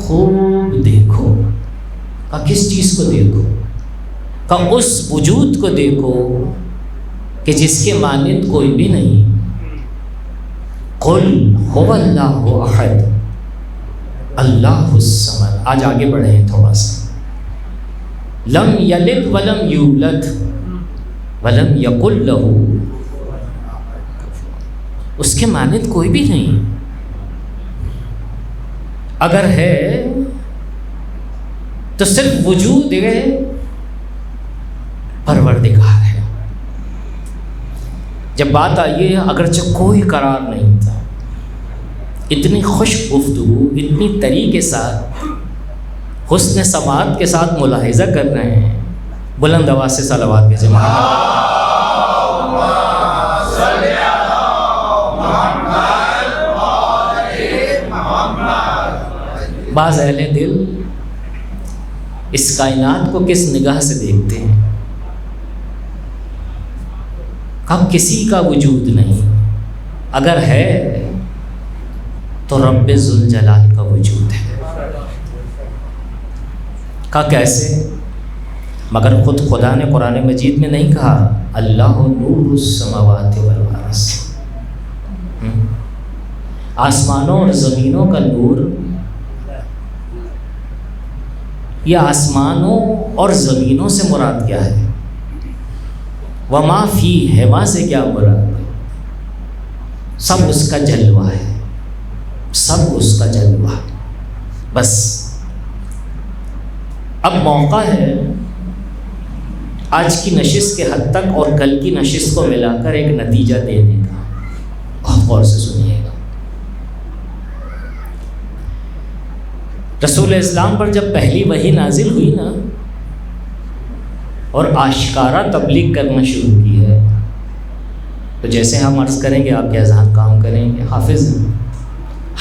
خوب دیکھو۔ کا کس چیز کو دیکھو؟ کا اس وجود کو دیکھو کہ جس کے مانند کوئی بھی نہیں۔ قل هو اللہ احد اللہ الصمد۔ آج آگے بڑھے ہیں تھوڑا سا۔ لم یلد ولم یولد ولم یکن لہ، اس کے مانند کوئی بھی نہیں، اگر ہے تو صرف وجود ہے، پروردگار ہے۔ جب بات آئی ہے اگرچہ کوئی قرار نہیں تھا، اتنی خوش گفتگو، اتنی طریقے کے ساتھ، حسن سماعت کے ساتھ ملاحظہ کر رہے ہیں، بلند آواز سے صلوات بھیجیں محمد۔ بعض اہل دل اس کائنات کو کس نگاہ سے دیکھتے ہیں؟ اب کسی کا وجود نہیں، اگر ہے تو رب ذوالجلال کا وجود ہے۔ کہا کیسے؟ مگر خود خدا نے قرآن مجید میں نہیں کہا اللہ نور السماوات والارض، آسمانوں اور زمینوں کا نور، یہ آسمانوں اور زمینوں سے مراد کیا ہے؟ وما فیہما سے کیا مراد ہے؟ سب اس کا جلوہ ہے، سب اس کا جلوہ۔ بس اب موقع ہے آج کی نشست کے حد تک اور کل کی نشست کو ملا کر ایک نتیجہ دینے کا، بہت غور سے سنیے گا۔ رسول اسلام پر جب پہلی وحی نازل ہوئی نا اور آشکارا تبلیغ کرنا شروع کی ہے، تو جیسے ہم عرض کریں گے آپ کے اذہان کام کریں گے، حافظ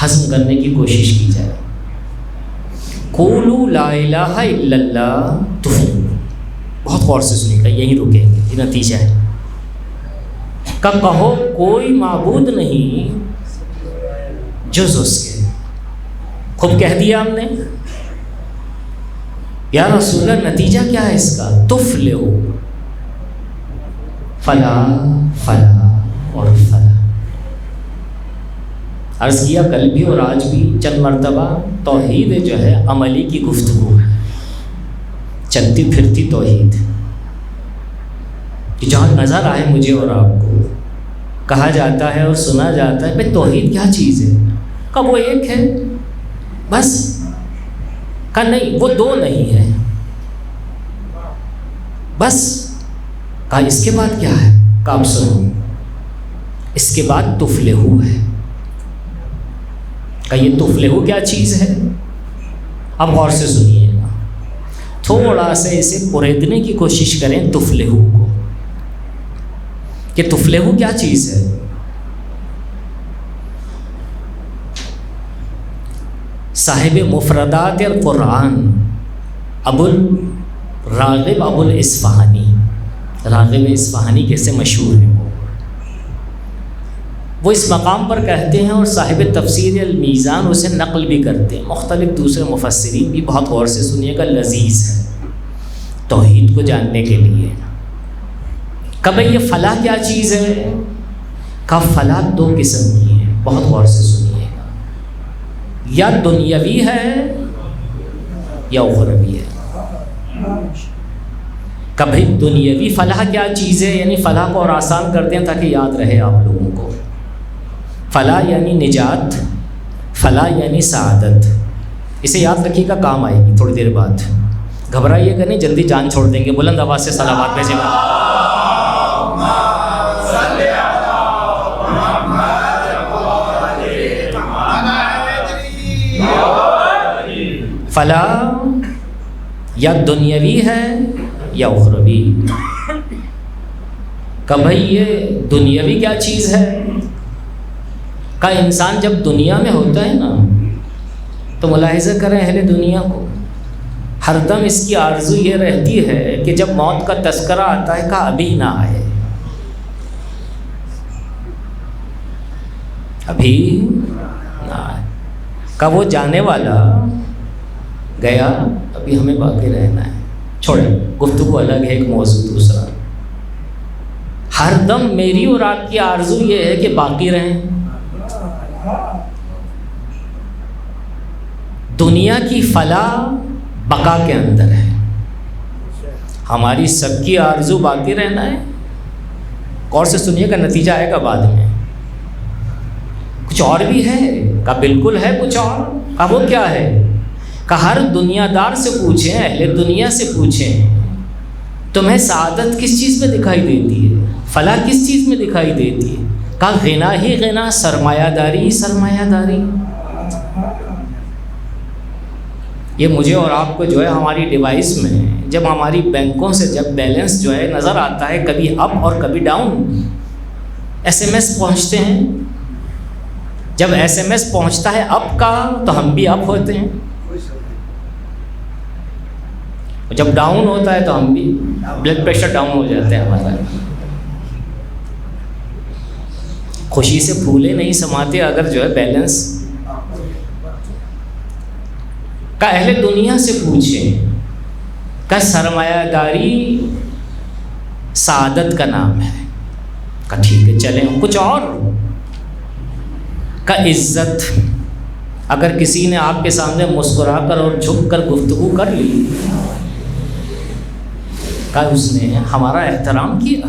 ہضم کرنے کی کوشش کی جائے۔ قولوا لا الہ الا اللہ تفلحوا، بہت غور سے سنیے گا، یہیں رکیں گے، یہ نتیجہ ہے۔ کہ کہو کوئی معبود نہیں جز اس کے، خوب کہہ دیا ہم نے، یا رسول اللہ نتیجہ کیا ہے اس کا؟ تفلحوا، فلاح فلاح اور فلاح۔ عرض کیا کل بھی اور آج بھی چند مرتبہ، توحید جو ہے عملی کی گفتگو ہے، چلتی پھرتی توحید، کہ جہاں نظر آئے مجھے اور آپ کو، کہا جاتا ہے اور سنا جاتا ہے بھئی توحید کیا چیز ہے؟ کہ وہ ایک ہے بس، کہ نہیں وہ دو نہیں ہے بس، کہا اس کے بعد کیا ہے؟ کہ آپ سنو، اس کے بعد تفلحوا ہے۔ کہ یہ تفلحوا کیا چیز ہے؟ اب غور سے سنیے گا، تھوڑا سا اسے پریدنے کی کوشش کریں تفلحوا کو، کہ تفلحوا کیا چیز ہے؟ صاحب مفردات القرآن ابو الراغب ابو الاصفہانی، راغب اصفہانی کیسے مشہور ہیں وہ اس مقام پر کہتے ہیں، اور صاحب تفسیر المیزان اسے نقل بھی کرتے ہیں، مختلف دوسرے مفسرین بھی، بہت غور سے سنیے گا، لذیذ ہے توحید کو جاننے کے لیے۔ کب یہ فلاح کیا چیز ہے؟ کب فلاح دو قسم کی ہے، بہت غور سے سنیے گا، یا دنیاوی ہے یا اخروی ہے۔ کبھی دنیاوی فلاح کیا چیز ہے، یعنی فلاح کو اور آسان کرتے ہیں تاکہ یاد رہے آپ لوگوں کو، فلاح یعنی نجات، فلاح یعنی سعادت، اسے یاد رکھیے گا، کام آئے گی تھوڑی دیر بعد، گھبرائیے گا نہیں، جلدی جان چھوڑ دیں گے، بلند آواز سے صلوات بھیجیں گا۔ فلاح یا دنیاوی ہے یا اخروی۔ کہ بھئی یہ دنیاوی کیا چیز ہے؟ کہ انسان جب دنیا میں ہوتا ہے نا تو ملاحظہ کریں اہل دنیا کو، ہر دم اس کی آرزو یہ رہتی ہے کہ جب موت کا تذکرہ آتا ہے کہ ابھی نہ آئے، ابھی نہ آئے، کہ وہ جانے والا گیا، ابھی ہمیں باقی رہنا ہے، چھوڑیں، گفتگو الگ ہے، ایک موضوع دوسرا۔ ہر دم میری اور آپ کی آرزو یہ ہے کہ باقی رہیں۔ دنیا کی فلاح بقا کے اندر ہے، ہماری سب کی آرزو باقی رہنا ہے۔ غور سے سنیے گا، نتیجہ آئے گا بعد میں۔ کچھ اور بھی ہے؟ کہ بالکل ہے کچھ اور۔ کہ وہ کیا ہے؟ کہ ہر دنیا دار سے پوچھیں، اہل دنیا سے پوچھیں، تمہیں سعادت کس چیز پہ دکھائی دیتی ہے؟ فلاح کس چیز میں دکھائی دیتی ہے؟ کہا غنا ہی غنا، سرمایہ داری ہی سرمایہ داری۔ یہ مجھے اور آپ کو جو ہے ہماری ڈیوائس میں جب ہماری بینکوں سے جب بیلنس جو ہے نظر آتا ہے، کبھی اپ اور کبھی ڈاؤن، ایس ایم ایس پہنچتے ہیں، جب ایس ایم ایس پہنچتا ہے اپ کا تو ہم بھی اپ ہوتے ہیں، جب ڈاؤن ہوتا ہے تو ہم بھی، بلڈ پریشر ڈاؤن ہو جاتا ہے ہمارا۔ خوشی سے پھولے نہیں سماتے اگر جو ہے بیلنس کا اہل دنیا سے پوچھیں کہ سرمایہ داری سعادت کا نام ہے، کہ ٹھیک ہے چلیں کچھ اور، کا عزت، اگر کسی نے آپ کے سامنے مسکرا کر اور جھک کر گفتگو کر لی، کہ اس نے ہمارا احترام کیا،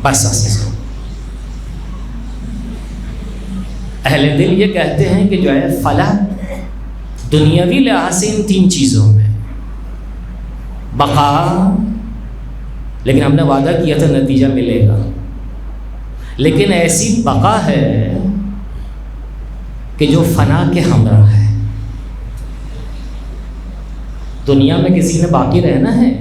بس اس کو اہل دل یہ کہتے ہیں کہ جو ہے فلاح دنیاوی لحاظ سے ان تین چیزوں میں بقا، لیکن ہم نے وعدہ کیا تھا نتیجہ ملے گا، لیکن ایسی بقا ہے کہ جو فنا کے ہمراہ ہے۔ دنیا میں کسی نے باقی رہنا ہے،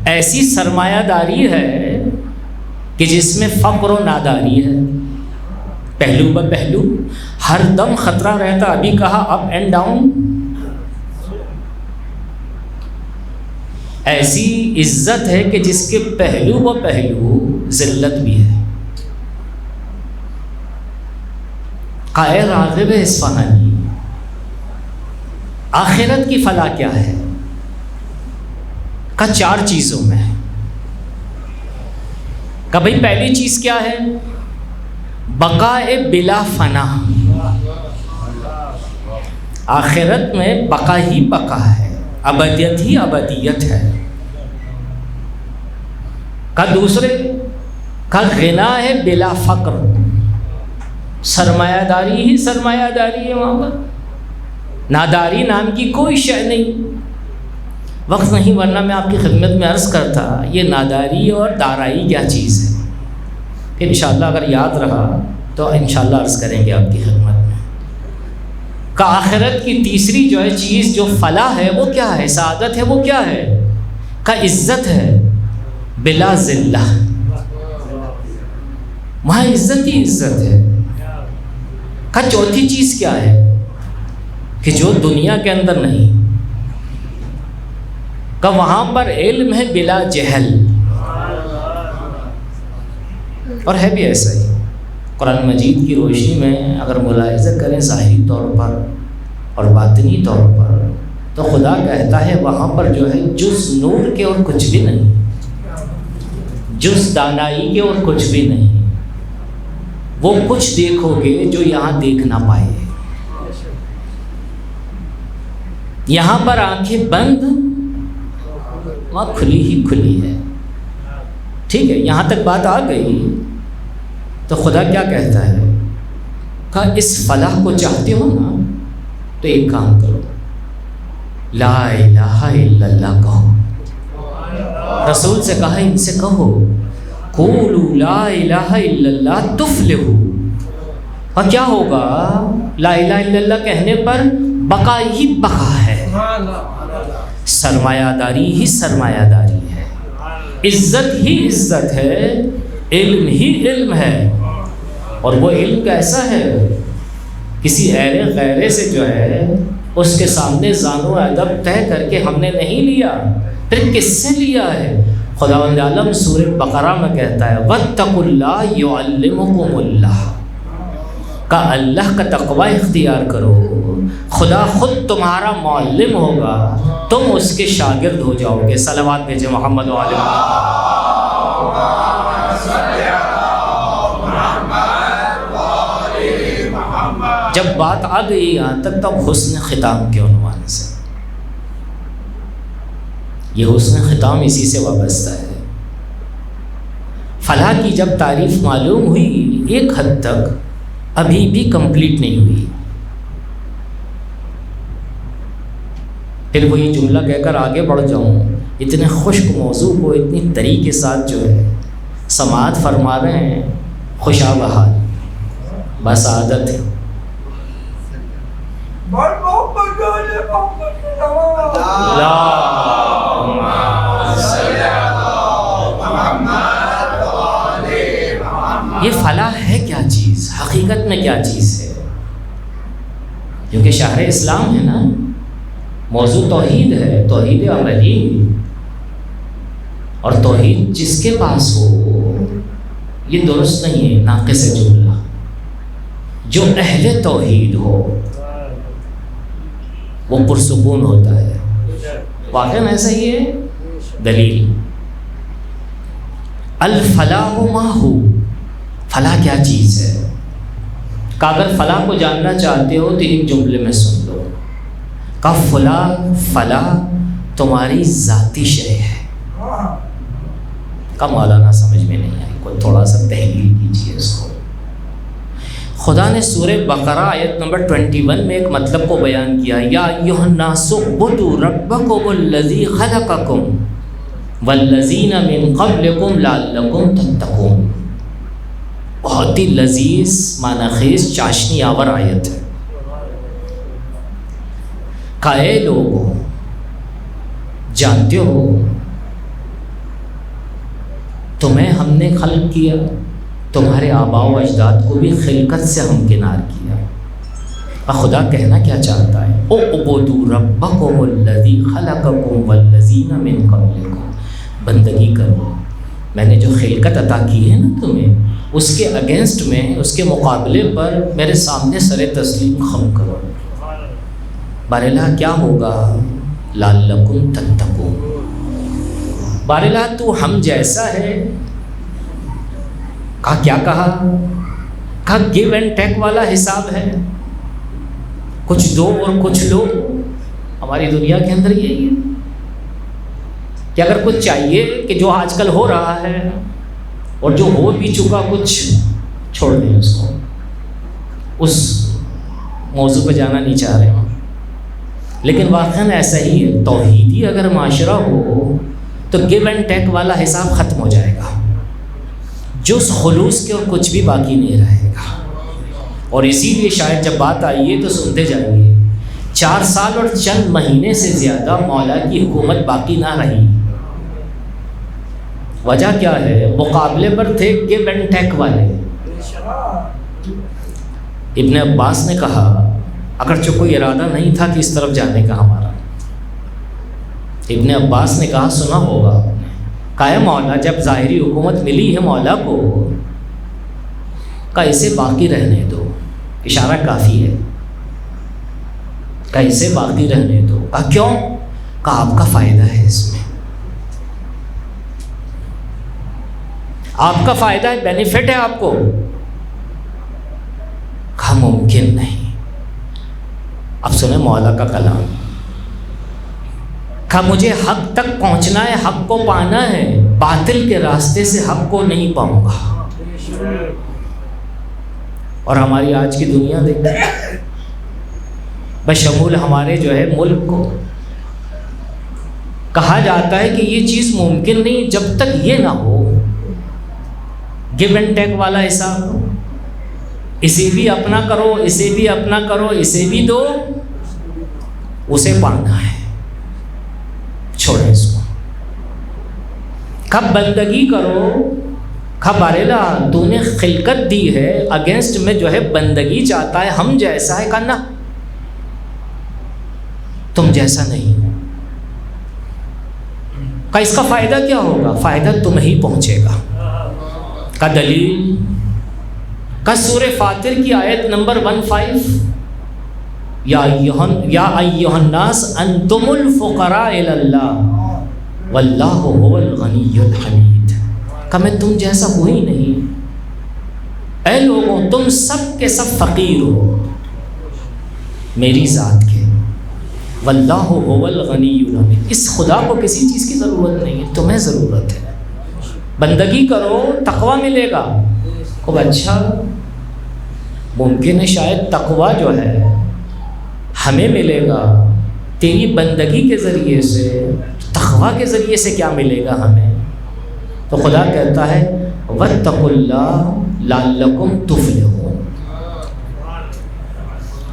ایسی سرمایہ داری ہے کہ جس میں فقر و ناداری ہے، پہلو بہ پہلو، ہر دم خطرہ رہتا، ابھی کہا اپ اینڈ ڈاؤن۔ ایسی عزت ہے کہ جس کے پہلو بہ پہلو ذلت بھی ہے۔ قائل راغب اصفہانی، آخرت کی فلاح کیا ہے؟ کہ چار چیزوں میں ہے۔ کہ بھئی پہلی چیز کیا ہے؟ بقائے بلا فنا، آخرت میں بقا ہی بقا ہے، ابدیت ہی ابدیت ہے۔ کا دوسرے کا غنا ہے بلا فقر، سرمایہ داری ہی سرمایہ داری ہے، وہاں پر ناداری نام کی کوئی شے نہیں۔ وقت نہیں ورنہ میں آپ کی خدمت میں عرض کرتا یہ ناداری اور دارائی کیا چیز ہے، پھر انشاءاللہ اگر یاد رہا تو انشاءاللہ عرض کریں گے آپ کی خدمت میں۔ کہ آخرت کی تیسری جو ہے چیز جو فلاح ہے وہ کیا ہے، سعادت ہے وہ کیا ہے؟ کہ عزت ہے بلا ذلہ، وہاں عزت ہی عزت ہے۔ کہ چوتھی چیز کیا ہے؟ کہ جو دنیا کے اندر نہیں، کہ وہاں پر علم ہے بلا جہل، اور ہے بھی ایسا ہی۔ قرآن مجید کی روشنی میں اگر ملاحظہ کریں ظاہری طور پر اور باطنی طور پر، تو خدا کہتا ہے وہاں پر جو ہے جز نور کے اور کچھ بھی نہیں، جز دانائی کے اور کچھ بھی نہیں، وہ کچھ دیکھو گے جو یہاں دیکھ نہ پائے۔ یہاں پر آنکھیں بند، وہاں کھلی ہی کھلی ہے۔ ٹھیک ہے، یہاں تک بات آ گئی تو خدا کیا کہتا ہے؟ کہ اس فلاح کو چاہتے ہو نا تو ایک کام کرو، لا الہ الا اللہ کہو۔ رسول سے کہا ان سے کہو قولوا لا الہ الا اللہ تفلحوا، اور کیا ہوگا؟ لا الہ الا اللہ کہنے پر بقا ہی بقا ہے، سرمایہ داری ہی سرمایہ داری ہے، عزت ہی عزت ہے، علم ہی علم ہے۔ اور وہ علم کیسا ہے؟ کسی ایرے غیرے سے جو ہے اس کے سامنے زانو ادب طے کر کے ہم نے نہیں لیا، پھر کس سے لیا ہے؟ خداوند عالم سورہ بقرہ میں کہتا ہے واتقوا اللہ یعلمکم اللہ، کا اللہ کا تقوی اختیار کرو، خدا خود تمہارا معلم ہوگا، تم اس کے شاگرد ہو جاؤ گے۔ صلوات بھیجے محمد و آل محمد۔ جب بات آ گئی یہاں تک تب حسن ختام کے عنوان سے، یہ حسن ختام اسی سے وابستہ ہے۔ فلاح کی جب تعریف معلوم ہوئی، ایک حد تک ابھی بھی کمپلیٹ نہیں ہوئی، پھر وہی جملہ کہہ کر آگے بڑھ جاؤں اتنے خشک موضوع کو اتنی طریقے کے ساتھ جو ہے سماعت فرما رہے ہیں، خوشا بحال، بس عادت ہے۔ یہ فلاح ہے کیا چیز، حقیقت میں کیا چیز ہے؟ کیونکہ شہر اسلام ہے نا، موضوع توحید ہے، توحید عملی، اور توحید جس کے پاس ہو یہ درست نہیں ہے، ناقص ہے جملہ۔ جو اہل توحید ہو وہ پرسکون ہوتا ہے، واقعاً ایسا ہی ہے۔ دلیل الفلاح ما ہو، فلاح کیا چیز ہے؟ کہ اگر فلاح کو جاننا چاہتے ہو تو ایک جملے میں سن لو، کہ فلاح تمہاری ذاتی شے ہے۔ کا مولانا سمجھ میں نہیں آئی، کوئی تھوڑا سا تحلیل کیجیے اس کو۔ خدا نے سورہ بقرہ آیت نمبر 21 میں ایک مطلب کو بیان کیا، یا ایھا الناس اعبدوا ربکم الذی خلقکم والذین من قبلکم لعلکم تتقون۔ بہت ہی لذیذ، معنی خیز، چاشنی آور آیت ہے۔ کہ اے لوگو، جانتے ہو تمہیں ہم نے خلق کیا، تمہارے آباء و اجداد کو بھی خلقت سے ہمکنار کیا۔ اور خدا کہنا کیا چاہتا ہے؟ اعبدوا ربکم الذی خلقکم والذین من قبلکم، بندگی کرو، میں نے جو خلقت عطا کی ہے نا تمہیں، اس کے اگینسٹ میں، اس کے مقابلے پر میرے سامنے سر تسلیم خم کرو۔ باراللہ کیا ہوگا؟ لعلکم تتقون، باراللہ تو ہم جیسا ہے۔ کیا کہا؟ کہا گیو اینڈ ٹیک والا حساب ہے، کچھ دو اور کچھ لو۔ ہماری دنیا کے اندر یہی ہے کہ اگر کچھ چاہیے کہ جو آج کل ہو رہا ہے اور جو ہو بھی چکا کچھ چھوڑ دیں اس کو، اس موضوع پہ جانا نہیں چاہ رہے ہوں، لیکن واقعاً ایسا ہی ہے۔ توحیدی اگر معاشرہ ہو تو گیو اینڈ ٹیک والا حساب ختم ہو جائے گا، جز خلوص کے اور کچھ بھی باقی نہیں رہے گا۔ اور اسی لیے شاید جب بات آئی ہے تو سنتے جائیے، 4 سال اور چند مہینے سے زیادہ مولا کی حکومت باقی نہ رہی۔ وجہ کیا ہے؟ مقابلے پر تھے گیو اینڈ ٹیک والے۔ ابن عباس نے کہا، اگرچہ کوئی ارادہ نہیں تھا کہ اس طرف جانے کا ہمارا، ابن عباس نے کہا، سنا ہوگا، کہا مولا جب ظاہری حکومت ملی ہے مولا کو، کہ اسے باقی رہنے دو، اشارہ کافی ہے، کہ اسے باقی رہنے دو۔ کہا کیوں؟ کہا آپ کا فائدہ ہے اس میں، آپ کا فائدہ ہے، بینیفٹ ہے آپ کو۔ کہا ممکن نہیں۔ اب سنیں مولا کا کلام، کہا مجھے حق تک پہنچنا ہے، حق کو پانا ہے، باطل کے راستے سے حق کو نہیں پاؤں گا۔ اور ہماری آج کی دنیا دیکھیں، بشمول ہمارے جو ہے ملک کو، کہا جاتا ہے کہ یہ چیز ممکن نہیں جب تک یہ نہ ہو، گیو اینڈ ٹیک والا حساب، اسے بھی اپنا کرو، اسے بھی اپنا کرو، اسے بھی دو، اسے پانا ہے، چھوڑیں اس کو۔ کب بندگی کرو، کب باراللہ تو نے خلقت دی ہے، اگینسٹ میں جو ہے بندگی چاہتا ہے، ہم جیسا ہے، کرنا تم جیسا نہیں۔ کہ اس کا فائدہ کیا ہوگا؟ فائدہ تمہیں ہی پہنچے گا۔ کا دلیل کا سورہ فاطر کی آیت نمبر 15، یا ایھا الناس انتم الفقراء الی اللہ واللہ هو الغنی الحمید۔ کہ میں تم جیسا کوئی نہیں، اے لوگوں تم سب کے سب فقیر ہو میری ذات کے، واللہ هو الغنی الحمید۔ اس خدا کو کسی چیز کی ضرورت نہیں ہے، تمہیں ضرورت ہے۔ بندگی کرو، تقویٰ ملے گا۔ خوب اچھا، ممکن ہے شاید تقویٰ جو ہے ہمیں ملے گا تیری بندگی کے ذریعے سے، تقویٰ تقویٰ کے ذریعے سے کیا ملے گا ہمیں؟ تو خدا کہتا ہے واتقوا اللہ لعلکم تفلحون۔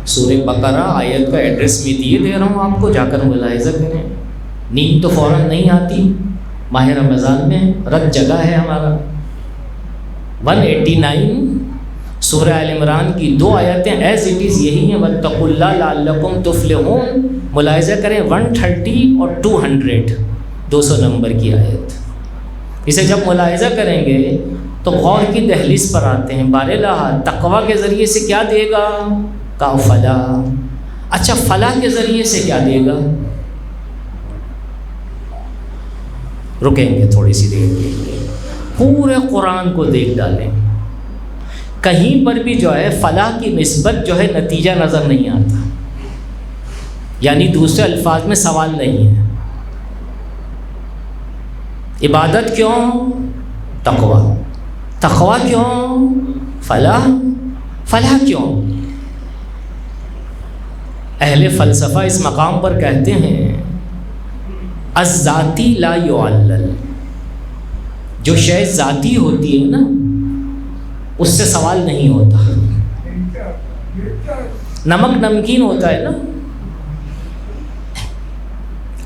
سورہ بقرہ آیت کا ایڈریس میں دے رہا ہوں آپ کو، جا کر ملاحظہ کریں۔ نیند تو فوراً نہیں آتی ماہ رمضان میں، رت جگہ ہے ہمارا۔ 189 سورہ آل عمران کی 2 آیتیں ایز اٹ از یہی ہیں، واتقوا اللہ لعلکم تفلحون۔ ملاحظہ کریں 130 اور 200 200 نمبر کی آیت، اسے جب ملاحظہ کریں گے تو غور کی دہلیز پر آتے ہیں۔ باراللہ تقویٰ کے ذریعے سے کیا دے گا؟ کہا فلاح۔ اچھا فلاح کے ذریعے سے کیا دے گا؟ رکیں گے تھوڑی سی دیر کے لیے، پورے قرآن کو دیکھ ڈالیں، کہیں پر بھی جو ہے فلاح کی نسبت جو ہے نتیجہ نظر نہیں آتا، یعنی دوسرے الفاظ میں سوال نہیں ہے۔ عبادت کیوں؟ تقویٰ۔ تقویٰ کیوں؟ فلاح۔ فلاح کیوں؟ اہل فلسفہ اس مقام پر کہتے ہیں الذاتی لا یعلل، جو شے ذاتی ہوتی ہے نا اس سے سوال نہیں ہوتا۔ نمک نمکین ہوتا ہے نا،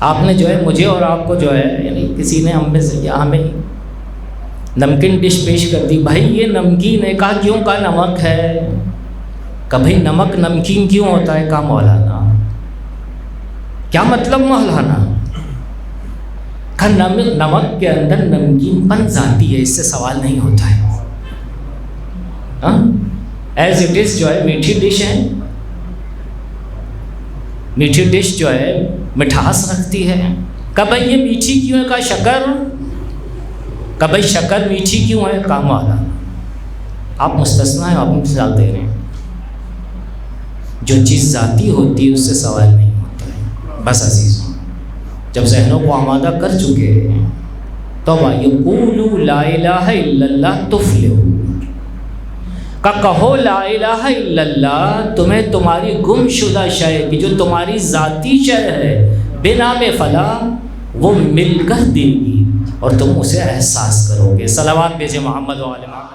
آپ نے جو ہے مجھے اور آپ کو جو ہے یعنی کسی نے ہمیں نمکین ڈش پیش کر دی، بھائی یہ نمکین ہے، کہا کیوں؟ کہا نمک ہے۔ کہ بھائی نمک نمکین کیوں ہوتا ہے؟ کہا مولانا۔ کیا مطلب مولانا؟ کہا نمک کے اندر نمکین پن ذاتی ہے، اس سے سوال نہیں ہوتا ہے۔ ایز اٹ از جو ہے میٹھی ڈش ہے، میٹھی ڈش جو ہے مٹھاس رکھتی ہے۔ کہ بھائی یہ میٹھی کیوں ہے؟ کہا شکر۔ کہ بھائی شکر میٹھی کیوں ہے؟ کہا مولانا۔ آپ مستثنا ہیں، آپ مثال دے رہے ہیں۔ جو چیز ذاتی ہوتی ہے اس سے سوال نہیں ہوتا ہے۔ بس عزیزوں، جب ذہنوں کو آمادہ کر چکے تو یقولوا لا الہ الا اللہ تفلحوا، کہو لا الہ الا اللہ، تمہیں تمہاری گم شدہ شے کی جو تمہاری ذاتی شے ہے بنام فلاح وہ مل کر دے گی اور تم اسے احساس کرو گے۔ صلوات بھیجے محمد و آل محمد۔